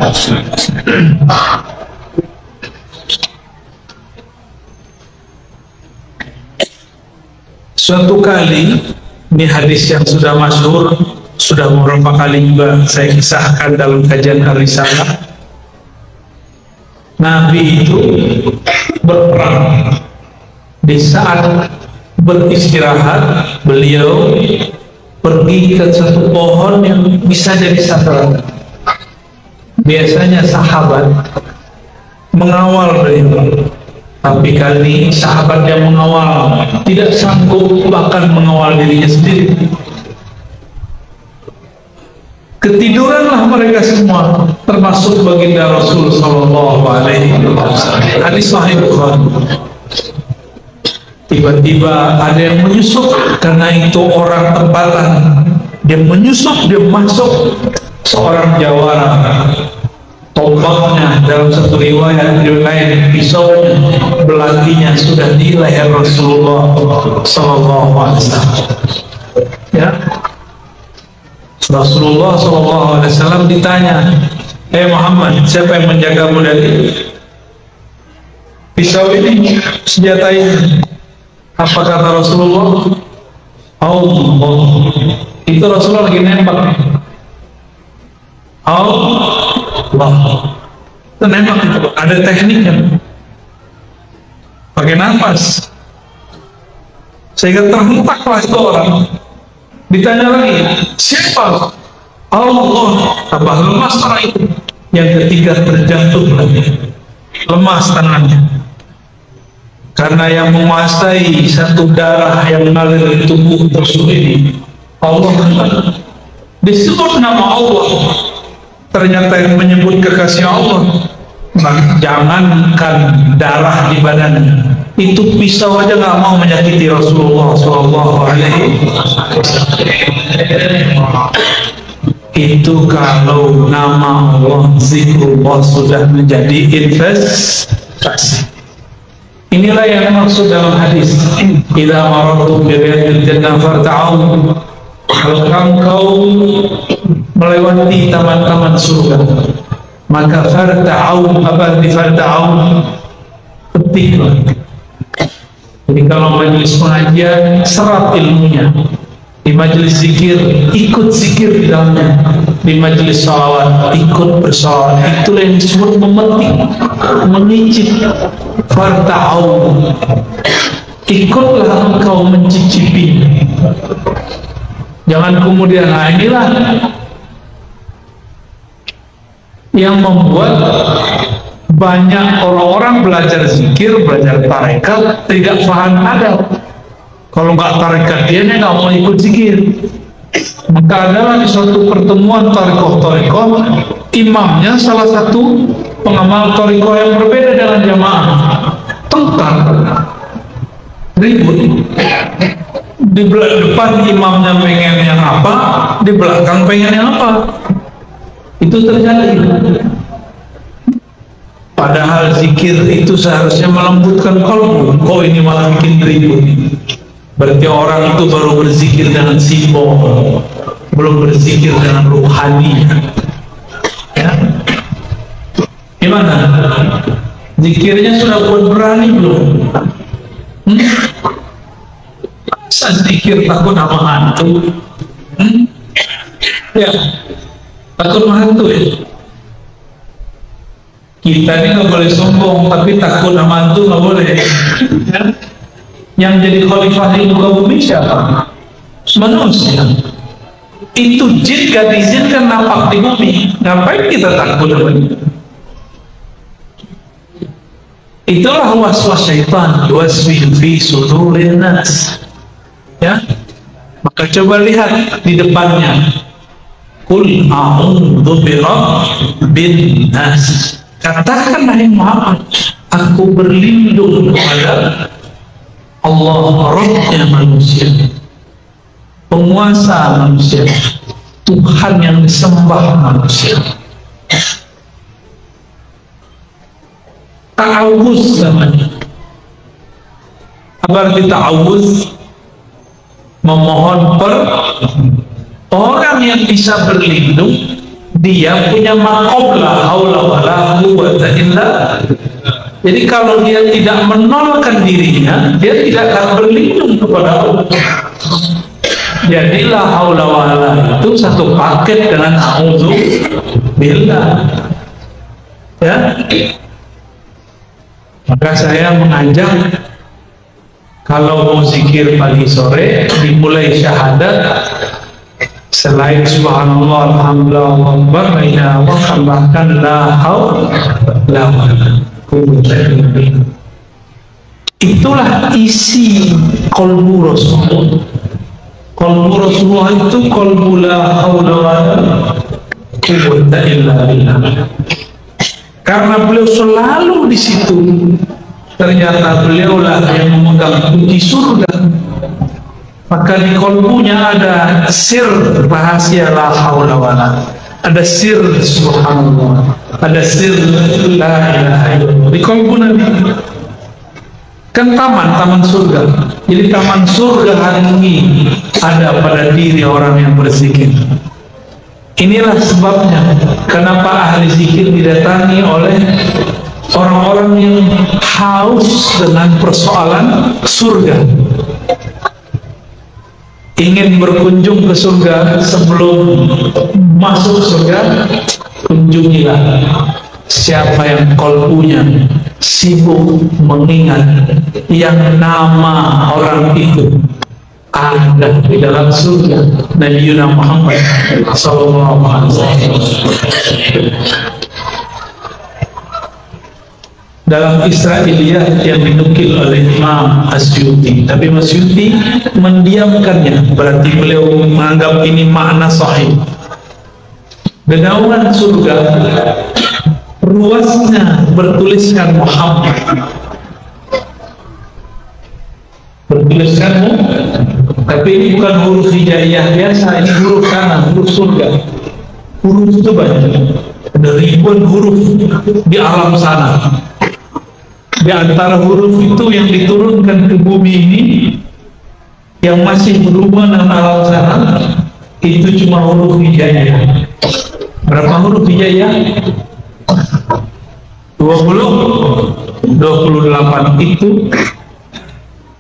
Suatu kali, ini hadis yang sudah masyhur, sudah beberapa kali juga saya kisahkan dalam kajian Ar-Risalah. Nabi itu berperang. Di saat beristirahat, beliau pergi ke satu pohon yang bisa jadi sasaran. Biasanya sahabat mengawal beliau, tapi kali ini sahabat yang mengawal tidak sanggup bahkan mengawal dirinya sendiri. Ketiduranlah mereka semua, termasuk baginda Rasul Sallallahu Alaihi Wasallam. Hadis Sahih Bukhari. Tiba-tiba ada yang menyusup, karena itu orang tempatan. Dia menyusup, dia masuk, seorang jawara. Tombaknya dalam satu riwayat lain, pisaunya, belatinya sudah di leher Rasulullah Sallallahu Alaihi Wasallam. Ya. Rasulullah SAW ditanya, Muhammad, siapa yang menjagamu dari pisau ini, senjata ini? Apa kata Rasulullah? Allah. Itu Rasulullah lagi nembak. Allah. Itu nembak itu, ada tekniknya. Pakai nafas. Sehingga terhentaklah itu orang. Ditanya lagi, siapa? Allah. Tambah lemas orang itu. Yang ketiga terjatuh lagi, lemas tangannya, karena yang menguasai satu darah yang mengalir di tubuh musuh ini Allah. Disebut nama Allah, ternyata yang menyebut kekasih Allah. Jangankan darah di badannya, itu pisau aja nggak mau menyakiti Rasulullah Sallallahu Alaihi Wasallam. Itu kalau nama Allah, zikrullah sudah menjadi investasi. Inilah yang maksud dalam hadis, idza marartum bi riyadil jannah farta'u. Kalau kau melewati taman-taman surga, maka farta'u, apa di farta'u? Petiklah. Jadi kalau majelis pengajian, serap ilmunya. Di majelis zikir, ikut zikir di dalamnya. Di majelis salawat, ikut bersalawat. Itulah yang disebut memetik, menyicip. Farta'u, ikutlah engkau mencicipi. Jangan kemudian, nah inilah yang membuat banyak orang-orang belajar zikir, belajar tarekat, tidak paham adab. Kalau nggak tarekat dia nggak mau ikut zikir. Maka adalah di suatu pertemuan tarekoh, imamnya salah satu pengamal tarekoh yang berbeda dengan jamaah, tengkar, ribut. Di depan imamnya pengen yang apa, di belakang pengen yang apa. Itu terjadi. Padahal zikir itu seharusnya melembutkan kalbu, kok ini malah bikin ribut. Berarti orang itu baru berzikir dengan simbol, belum berzikir dengan ruhani. Ya, gimana? Zikirnya sudah buat berani belum? Saya zikir takut sama hantu. Ya, takut sama hantu ya. Kita ini nggak boleh sombong, tapi takut sama hantu nggak boleh. Ya? Yang jadi khalifah di muka bumi siapa? Manusia. Itu jin gak diizinkan nampak di bumi. Ngapain kita takut apa itu? Itulah waswas syaitan, yuwaswisu fi sudurin nas. Ya, maka coba lihat di depannya, Qul a'udzu birabbin nas. Katakan hai Muhammad, aku berlindung kepada Allah, Rabbnya manusia, penguasa manusia, Tuhan yang disembah manusia. Ta'awuz namanya. Apa arti ta'awuz? Memohon orang yang bisa berlindung, dia punya makom la haula wala quwwata illa. Jadi kalau dia tidak menolkan dirinya, dia tidak akan berlindung kepada Allah. Jadi la haula wala itu satu paket dengan a'udzu billah. Ya. Maka saya mengajak, kalau mau zikir pagi sore dimulai syahadat, selain subhanallah alhamdulillah akbar la ilaha illallah, tambahkan la haula wala quwwata illa billah. Itulah isi qalbu Rasulullah. Qalbu Rasulullah itu qalbu la haula wala quwwata illa billah. Karena beliau selalu di situ, ternyata beliaulah yang memegang kunci surga. Maka di kolbunya ada sir rahasia la haula wala, ada sir subhanallah, ada sir la ilaha illallah di kolbu Nabi. Kan taman surga. Jadi taman surga hari ini ada pada diri orang yang berzikir. Inilah sebabnya kenapa ahli zikir didatangi oleh orang-orang yang haus dengan persoalan surga. Ingin berkunjung ke surga, sebelum masuk surga, kunjungilah siapa yang kolbunya sibuk mengingat yang nama orang itu ada di dalam surga, Nabi Muhammad sallallahu alaihi wasallam. Dalam Israiliyat yang dinukil oleh Imam Asyuti, tapi Asyuti mendiamkannya, berarti beliau menganggap ini makna sahih. Dedaunan surga ruasnya bertuliskan Muhammad, bertuliskan, tapi ini bukan huruf hijaiyah biasa, ini huruf kanan, huruf surga. Huruf itu banyak, ada ribuan huruf di alam sana. Di antara huruf itu yang diturunkan ke bumi ini, yang masih berhubungan dengan alam sana, itu cuma huruf hijaiyah. Berapa huruf hijaiyah? 28 itu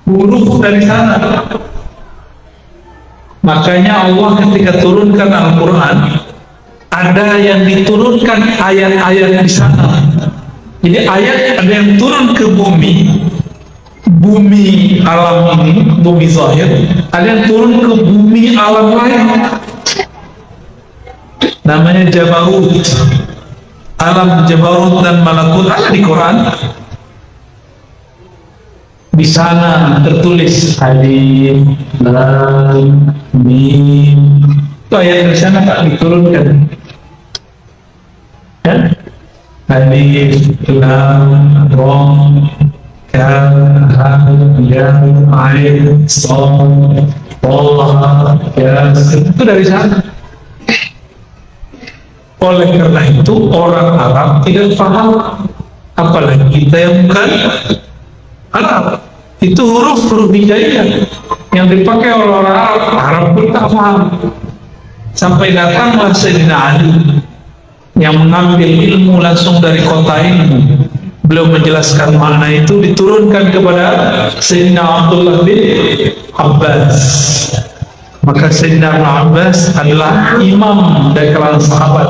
huruf dari sana. Makanya Allah ketika turunkan Al-Quran, ada yang diturunkan ayat-ayat di sana. Jadi ayat ada yang turun ke bumi, bumi alam ini, bumi zahir, ada yang turun ke bumi alam lain, namanya Jabarut. Alam Jabarut dan Malakut ada di Quran. Di sana tertulis alif, lam, mim. Itu ayat di sana tak diturunkan. Ya? Alif, lam, ra, kaf, ha, ya, ain, sad, taha, yasin. Itu dari sana. Oleh karena itu orang Arab tidak paham, apalagi kita yang bukan Arab. Itu huruf hijaiyah yang dipakai oleh orang Arab pun tak paham. Sampai datanglah Sayyidina Ali yang mengambil ilmu langsung dari kota ilmu. Beliau menjelaskan makna itu, diturunkan kepada Sayyidina Abdullah bin Abbas. Maka Sayyidina Abbas adalah imam dari kalangan sahabat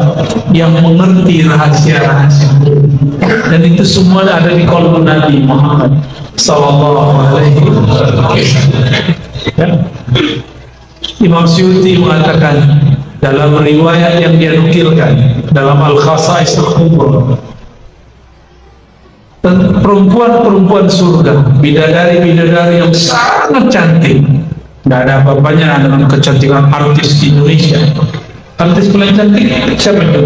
yang mengerti rahasia-rahasia, dan itu semua ada di qalbu Nabi Muhammad sallallahu alaihi wasallam. Imam Suyuti mengatakan dalam riwayat yang dia nukilkan dalam Al-Khasa'is Al-Kubra, perempuan-perempuan surga, bidadari-bidadari yang sangat cantik, nggak ada apa-apanya dengan kecantikan artis di Indonesia. Artis paling cantik siapa itu?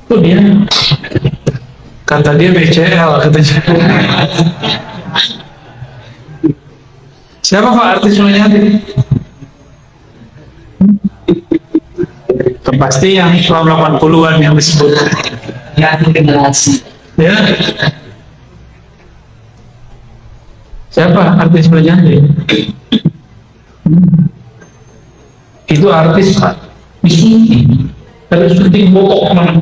Itu dia. Kata dia BCL katanya. Siapa Pak artis paling cantik? Pasti yang tahun 80-an yang disebut ganti generasi. Ya. Siapa artis paling cantik? Itu artis Pak disuntik, tapi suntik botok mana?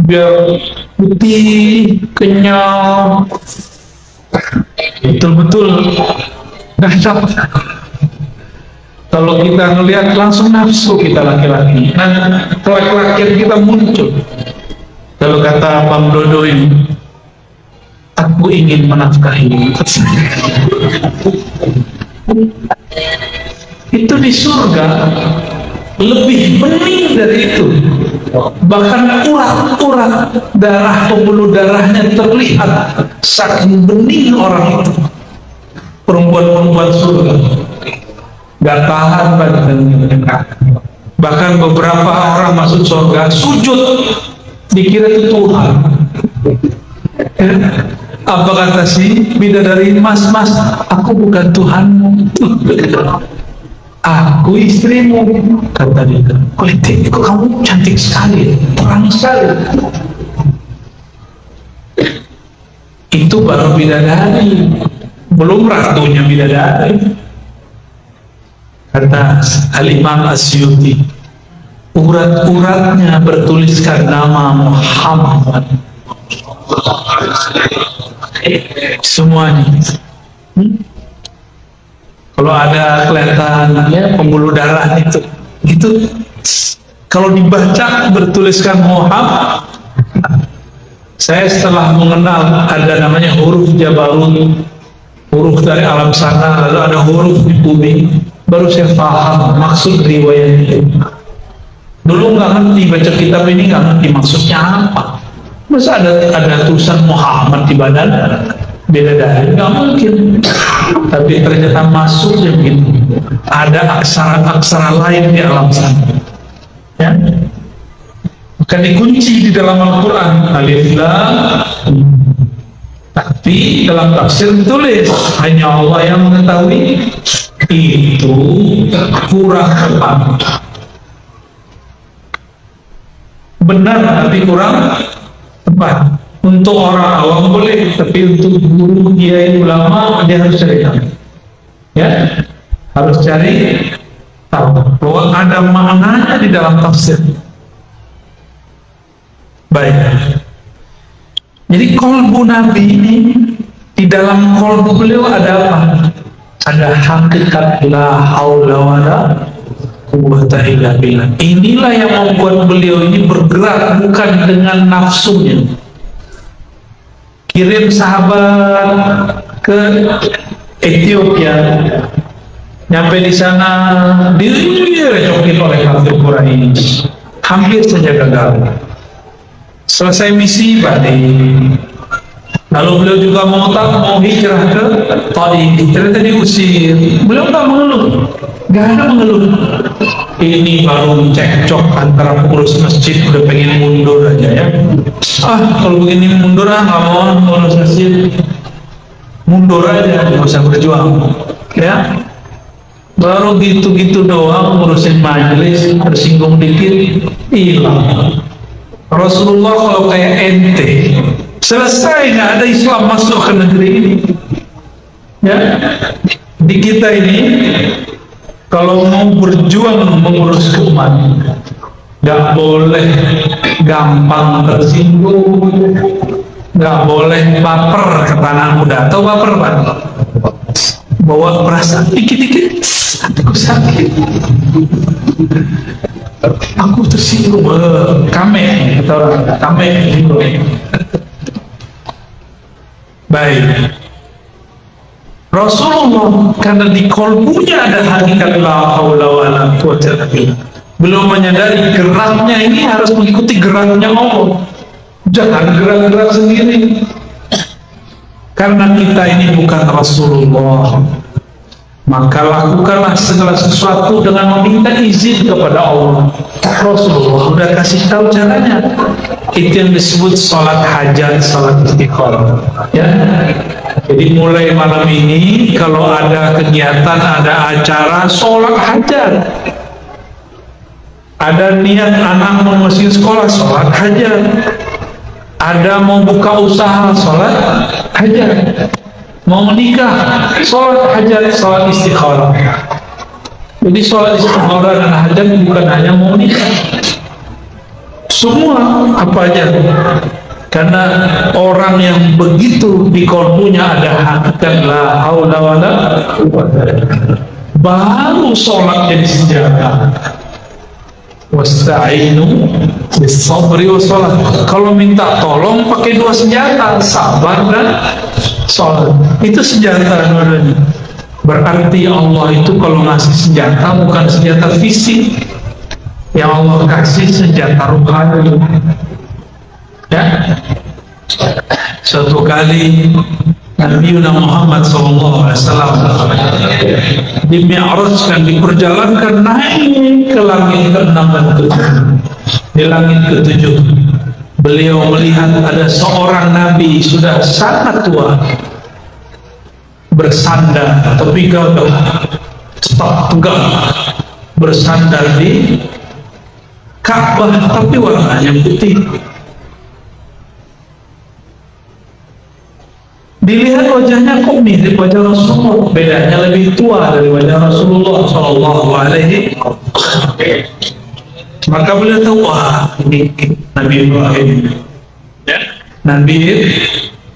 Biar putih, kenyal, betul-betul dahsyat. Kalau kita ngelihat langsung nafsu kita laki-laki, nah kelak-kelakian kita muncul. Kalau kata Bang Dodo ini, aku ingin menafkahi. Itu di surga lebih bening dari itu. Bahkan urat-urat darah, pembuluh darahnya terlihat, saking bening orang itu. Perempuan-perempuan surga gak tahan badan. Bahkan beberapa orang masuk surga sujud, dikira itu Tuhan. Apa kata si bidadari, mas, aku bukan Tuhanmu, aku istrimu. Kata dia, kulitik, kok kamu cantik sekali, terang sekali. Itu baru bidadari, belum ratunya bidadari. Kata Al-Imam As-Suyuti, urat-uratnya bertuliskan nama Muhammad. Semuanya. Kalau ada kelihatan ya, pembuluh darah itu kalau dibaca bertuliskan Muhammad. Saya setelah mengenal ada namanya huruf Jabarut, huruf dari alam sana, lalu ada huruf di bumi, baru saya paham maksud riwayat itu. Dulu nggak ngerti, baca kitab ini nggak ngerti maksudnya apa. Masa ada tulisan Muhammad di badan bidadari? Nggak mungkin. Tapi ternyata maksudnya begitu. Ada aksara-aksara lain di alam sana. Ya, bukan dikunci di dalam Al-Quran Alif Lam, tapi dalam tafsir ditulis hanya Allah yang mengetahui. Itu kurang tepat. Benar tapi kurang tepat. Untuk orang awam boleh, tapi untuk guru kiai ulama dia harus cari tahu. Ya, harus cari tahu bahwa ada maknanya di dalam tafsir. Baik. Jadi kolbu Nabi ini, di dalam kolbu beliau ada apa? Ada hakikat la haula wala quwwata illa billah. Inilah yang membuat beliau ini bergerak bukan dengan nafsunya. Kirim sahabat ke Ethiopia, nyampe di sana direcokin oleh kafir Quraisy, hampir saja gagal. Selesai misi balik. Lalu beliau juga mau hijrah ke Taif, ternyata diusir. Beliau tak mengeluh, gak ada mengeluh. Ini baru cekcok antara pengurus masjid, udah pengen mundur aja ya. Kalau begini mundur nggak mau pengurus masjid, mundur aja, nggak usah berjuang. Ya, baru gitu-gitu doang ngurusin majelis, tersinggung dikit, hilang. Rasulullah kalau kayak ente, selesai, nggak ada Islam masuk ke negeri ini. Ya, di kita ini kalau mau berjuang mengurus umat, nggak boleh gampang tersinggung, nggak boleh baper ke tanah muda. Tahu baper Pak? Bawa perasaan dikit-dikit, hatiku sakit, aku tersinggung, kame, kata orang, kame. Baik, Rasulullah karena di kolbunya ada hakikat la haula wala quwwata illa billah. Belum menyadari geraknya ini harus mengikuti geraknya Allah. Jangan gerak-gerak sendiri. Karena kita ini bukan Rasulullah, maka lakukanlah segala sesuatu dengan meminta izin kepada Allah. Rasulullah udah kasih tahu caranya. Itu yang disebut sholat hajat, sholat istiqomah. Ya. Jadi mulai malam ini kalau ada kegiatan, ada acara, sholat hajat. Ada niat anak mau masuk sekolah, sholat hajat. Ada mau buka usaha, sholat hajat. Mau menikah, sholat hajat, sholat istikharah. Jadi sholat istikharah dan hajat bukan hanya mau menikah, semua apa aja. Karena orang yang begitu di kolbunya ada hakikat la haula wala quwwata, baru sholat jadi senjata. Wasta'inu bis-sabri was-salat. Kalau minta tolong pakai dua senjata, sabar dan sholat. Itu senjata dua-duanya. Berarti Allah itu kalau ngasih senjata bukan senjata fisik, yang Allah kasih senjata rohani. Ya, suatu kali Nabi Muhammad SAW dimi'rajkan, diperjalankan naik ke langit ke-6 dan ke-7. Di langit ke-7 beliau melihat ada seorang Nabi sudah sangat tua, bersandar tapi gagah, tetap tegak, bersandar di Ka'bah tapi warnanya putih. Dilihat wajahnya kok mirip wajah Rasulullah, bedanya lebih tua dari wajah Rasulullah Shallallahu Alaihi Wasallam. Maka beliau tahu, wah ini Nabi Ibrahim, ya, Nabi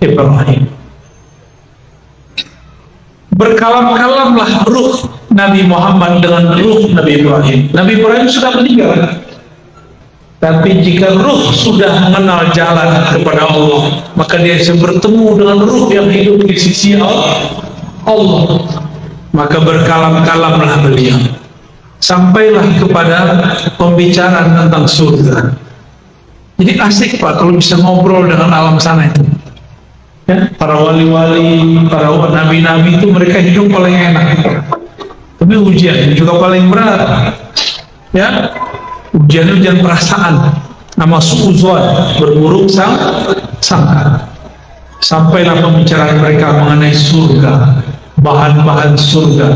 Ibrahim. Berkalam-kalamlah ruh Nabi Muhammad dengan ruh Nabi Ibrahim. Nabi Ibrahim sudah meninggal, tapi jika ruh sudah mengenal jalan kepada Allah, maka dia bisa bertemu dengan ruh yang hidup di sisi Allah. Maka berkalam-kalamlah beliau, sampailah kepada pembicaraan tentang surga. Jadi asik Pak kalau bisa ngobrol dengan alam sana itu. Ya, para wali-wali, para nabi-nabi itu mereka hidup paling enak. Tapi ujian juga paling berat. Ya, ujian perasaan, nama suuzon, berburuk sangka. Sampailah pembicaraan mereka mengenai surga, bahan-bahan surga,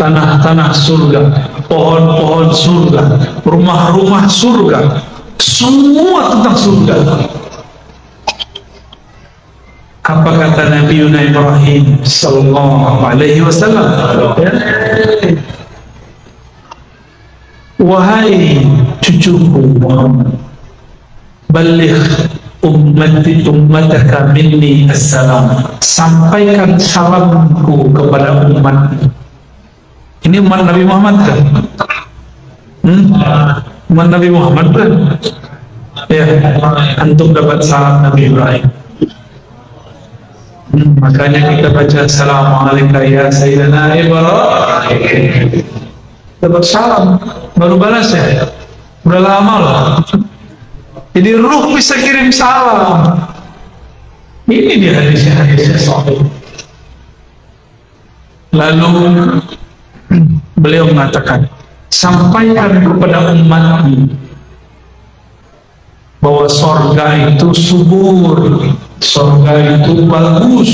tanah-tanah surga, pohon-pohon surga, rumah-rumah surga, semua tentang surga. Apa kata Nabi Ibrahim Sallallahu Alaihi Wasallam? Ya. Wahai cucuku Muhammad, baligh ummataka minni assalam. Sampaikan salamku kepada umat. Ini umat Nabi Muhammad kan? Umat Nabi Muhammad kan? Ya, antum dapat salam Nabi Ibrahim. Makanya kita baca Assalamualaikum ya Sayyidina Ibrahim. Dapat salam, baru balas ya. Udah lama loh. Jadi ruh bisa kirim salam. Ini dia hadisnya sahih. Lalu beliau mengatakan, sampaikan kepada umatmu bahwa sorga itu subur, sorga itu bagus,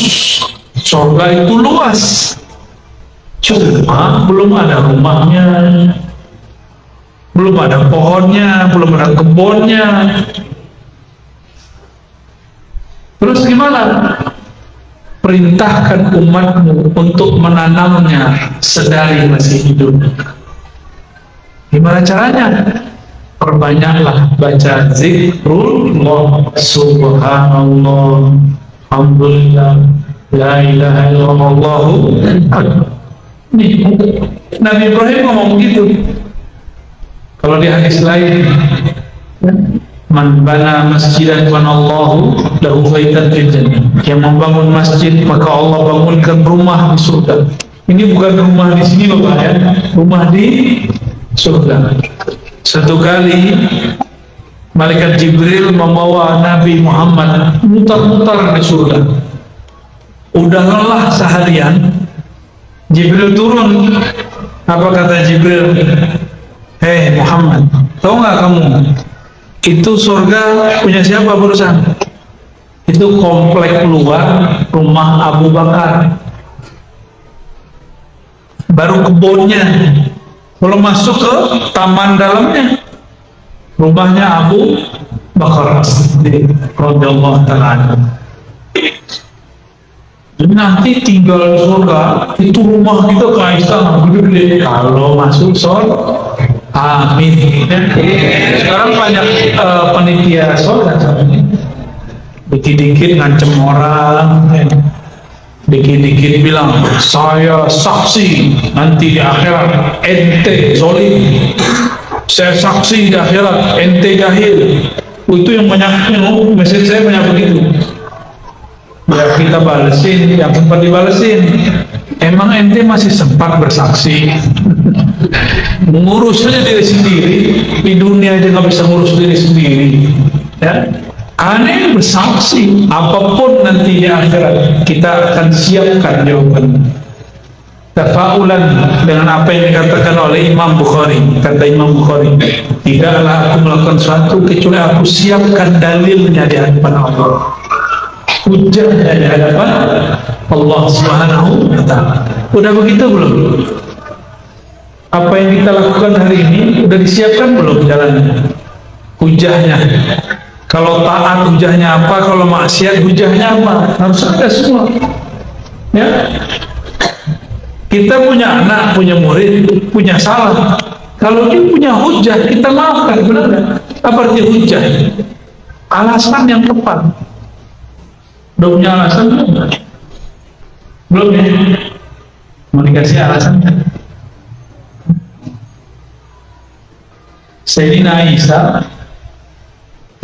sorga itu luas. Cuma belum ada rumahnya, belum ada pohonnya, belum ada kebunnya. Terus gimana? Perintahkan umatmu untuk menanamnya sedari masih hidup. Gimana caranya? Perbanyaklah baca zikrullah, subhanallah, alhamdulillah, la ilaha illallah. Nih, Nabi Ibrahim ngomong gitu. Kalau di hadis lain, Man bana masjidan banallahu lahu baitan fil jannah. Yang membangun masjid maka Allah bangunkan rumah di surga. Ini bukan rumah di sini Bapak ya, rumah di surga. Satu kali malaikat Jibril membawa Nabi Muhammad mutar-mutar di surga. Udah lelah seharian, Jibril turun. Apa kata Jibril? Hei Muhammad, tahu nggak kamu itu surga punya siapa barusan? Itu komplek luar rumah Abu Bakar, baru kebunnya, belum masuk ke taman dalamnya, rumahnya Abu Bakar radhiyallahu ta'ala. Jadi nanti tinggal di surga itu rumah kita kayak istana gede-gede. Kalau masuk surga, amin. Sekarang banyak panitia surga, dikit-dikit ngancem orang, dikit-dikit bilang saya saksi nanti di akhirat ente zolim, saya saksi di akhirat ente jahil. Itu yang banyak, mesej saya banyak begitu. Ya kita balesin yang sempat dibalesin. Emang ente masih sempat bersaksi? Mengurus saja diri sendiri di dunia aja nggak bisa ngurus diri sendiri, ya. Aneh bersaksi apapun nanti di akhirat kita akan siapkan jawaban. Tafaulan dengan apa yang dikatakan oleh Imam Bukhari. Kata Imam Bukhari, tidaklah aku melakukan sesuatu kecuali aku siapkan dalilnya di hadapan Allah, hujahnya di hadapan Allah Subhanahu wa ta'ala. Udah begitu belum? Apa yang kita lakukan hari ini udah disiapkan belum jalannya? Hujahnya. Kalau taat hujahnya apa, kalau maksiat hujahnya apa? Harus ada semua. Ya. Kita punya anak, punya murid, punya salah. Kalau dia punya hujah, kita maafkan, benar nggak? Apa arti hujah? Alasan yang tepat. Udah punya alasan belum? Belum ya? Mau dikasih alasan kan? Sayyidina Isa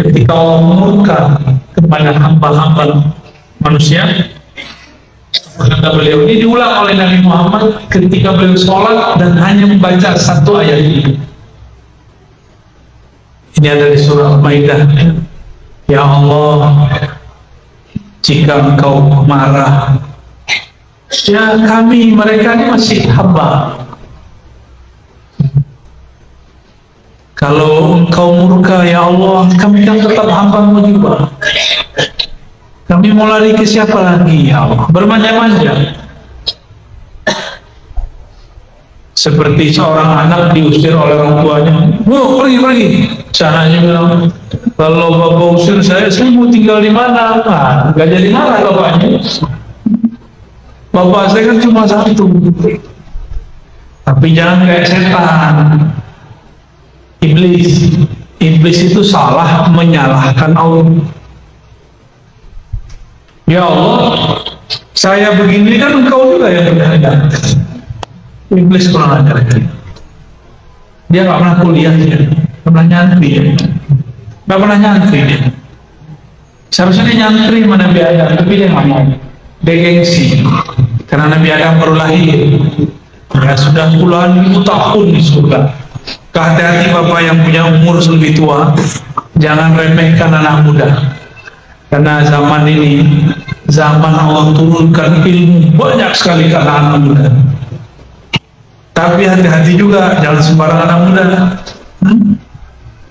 ketika Allah murka kepada hamba-hamba manusia, kata beliau, ini diulang oleh Nabi Muhammad ketika beliau sholat dan hanya membaca satu ayat ini. Ini ada di surah Al-Maidah. Ya Allah, jika engkau marah, ya kami, mereka ini masih hamba. Kalau engkau murka, ya Allah, kami kan tetap hamba-Mu juga. Kami mau lari ke siapa lagi, ya Allah? Bermanja-manja. Seperti seorang anak diusir oleh orang tuanya. Pergi. Sananya bilang, kalau bapak usir saya mau tinggal di mana? Nah, nggak jadi marah bapaknya. Bapak saya kan cuma satu. Tapi jangan kayak setan. Iblis itu salah menyalahkan Allah. Ya Allah, saya begini kan engkau juga yang berkehendak. Iblis kurang ajar. Dia nggak pernah kuliah, dia pernah nyantri, nggak pernah nyantri dia. Seharusnya dia nyantri sama Nabi Adam, tapi dia nggak mau. Dia gengsi, karena Nabi Adam baru lahir. Ya sudah puluhan ribu tahun di surga. Hati-hati bapak yang punya umur lebih tua, jangan remehkan anak muda. Karena zaman ini, zaman Allah turunkan ilmu banyak sekali ke anak muda. Tapi hati-hati juga, jangan sembarang anak muda.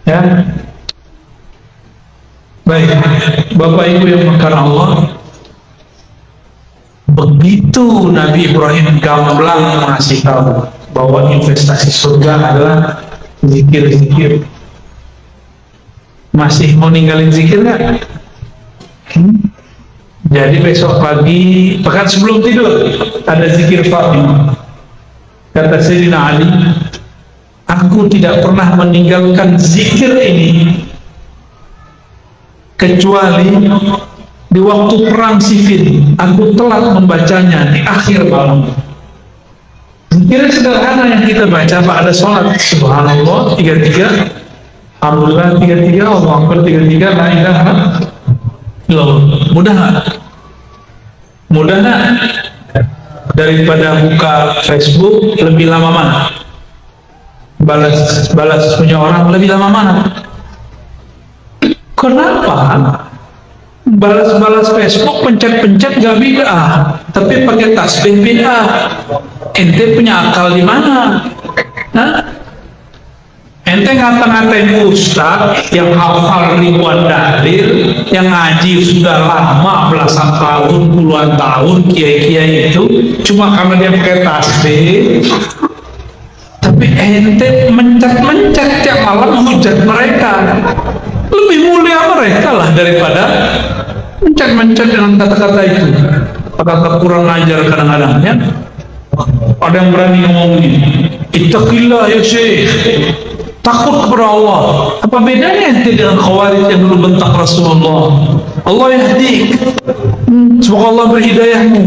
Ya, baik, bapak ibu yang makan Allah. Begitu Nabi Ibrahim gamblang mengasih tahu bahwa investasi surga adalah zikir-zikir. Masih mau ninggalin zikir nggak? Jadi besok pagi, bahkan sebelum tidur, ada zikir Fatimah. Kata Sayyidina Ali, aku tidak pernah meninggalkan zikir ini kecuali di waktu perang Siffin. Aku telat membacanya di akhir malam. Zikir sederhana yang kita baca pada sholat. Subhanallah 33, Alhamdulillah 33, Allahu Akbar 33, la ilaha illallah. Mudah nggak? Mudah nggak? Daripada buka Facebook lebih lama mana? Balas punya orang lebih lama mana? Kenapa? Balas Facebook, pencet gak bid'ah, tapi pakai tasbih bid'ah. Ente punya akal di mana? Ente ngata-ngatain ustaz yang hafal ribuan dalil, yang ngaji sudah lama belasan tahun, puluhan tahun, kiai-kiai itu cuma karena dia pakai tasbih. Tapi ente mencet tiap malam menghujat mereka. Lebih mulia mereka lah daripada mencet dengan kata-kata itu. Kata-kata kurang ajar kadang-kadang ya. Ada yang berani ngomongin, ittaqillah ya Syekh, takut kepada Allah. Apa bedanya ente dengan khawarij yang dulu bentak Rasulullah? Allah yahdik, semoga Allah berhidayahmu.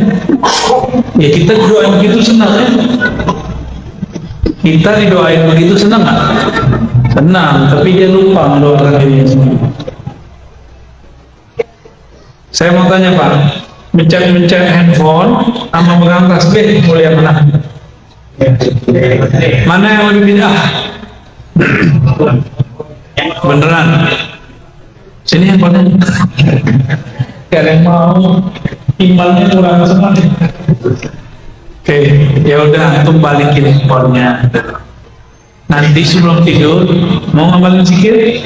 Ya kita doain begitu senang ya. Kita didoain begitu senang nggak? Senang, tapi dia lupa mendoakan dirinya sendiri. Saya mau tanya Pak, mencet handphone sama megang tasbih mulia mana? Mana yang lebih bid'ah? Beneran? Sini handphonenya. Gak ada yang mau, imannya kurang semua. Oke, ya udah, antum balikin handphonenya. Nanti sebelum tidur mau ngamalin zikir?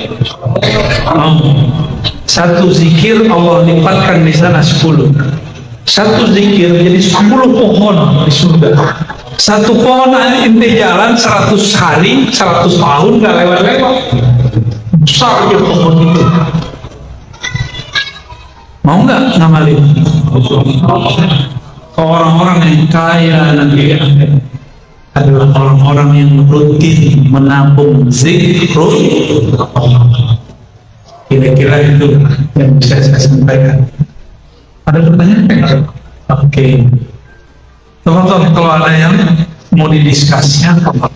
Mau. Satu zikir Allah lipatkan di sana 10. Satu zikir jadi 10 pohon di surga. Satu pohon ente jalan 100 hari, 100 tahun gak lewat-lewat. Besar dia pohon itu. Mau nggak ngamalin? Orang-orang yang kaya nanti adalah orang-orang yang rutin menabung zikrul. Kira-kira itu yang bisa saya sampaikan. Ada pertanyaan? Oke. Teman-teman, kalau ada yang mau didiskusikan apa?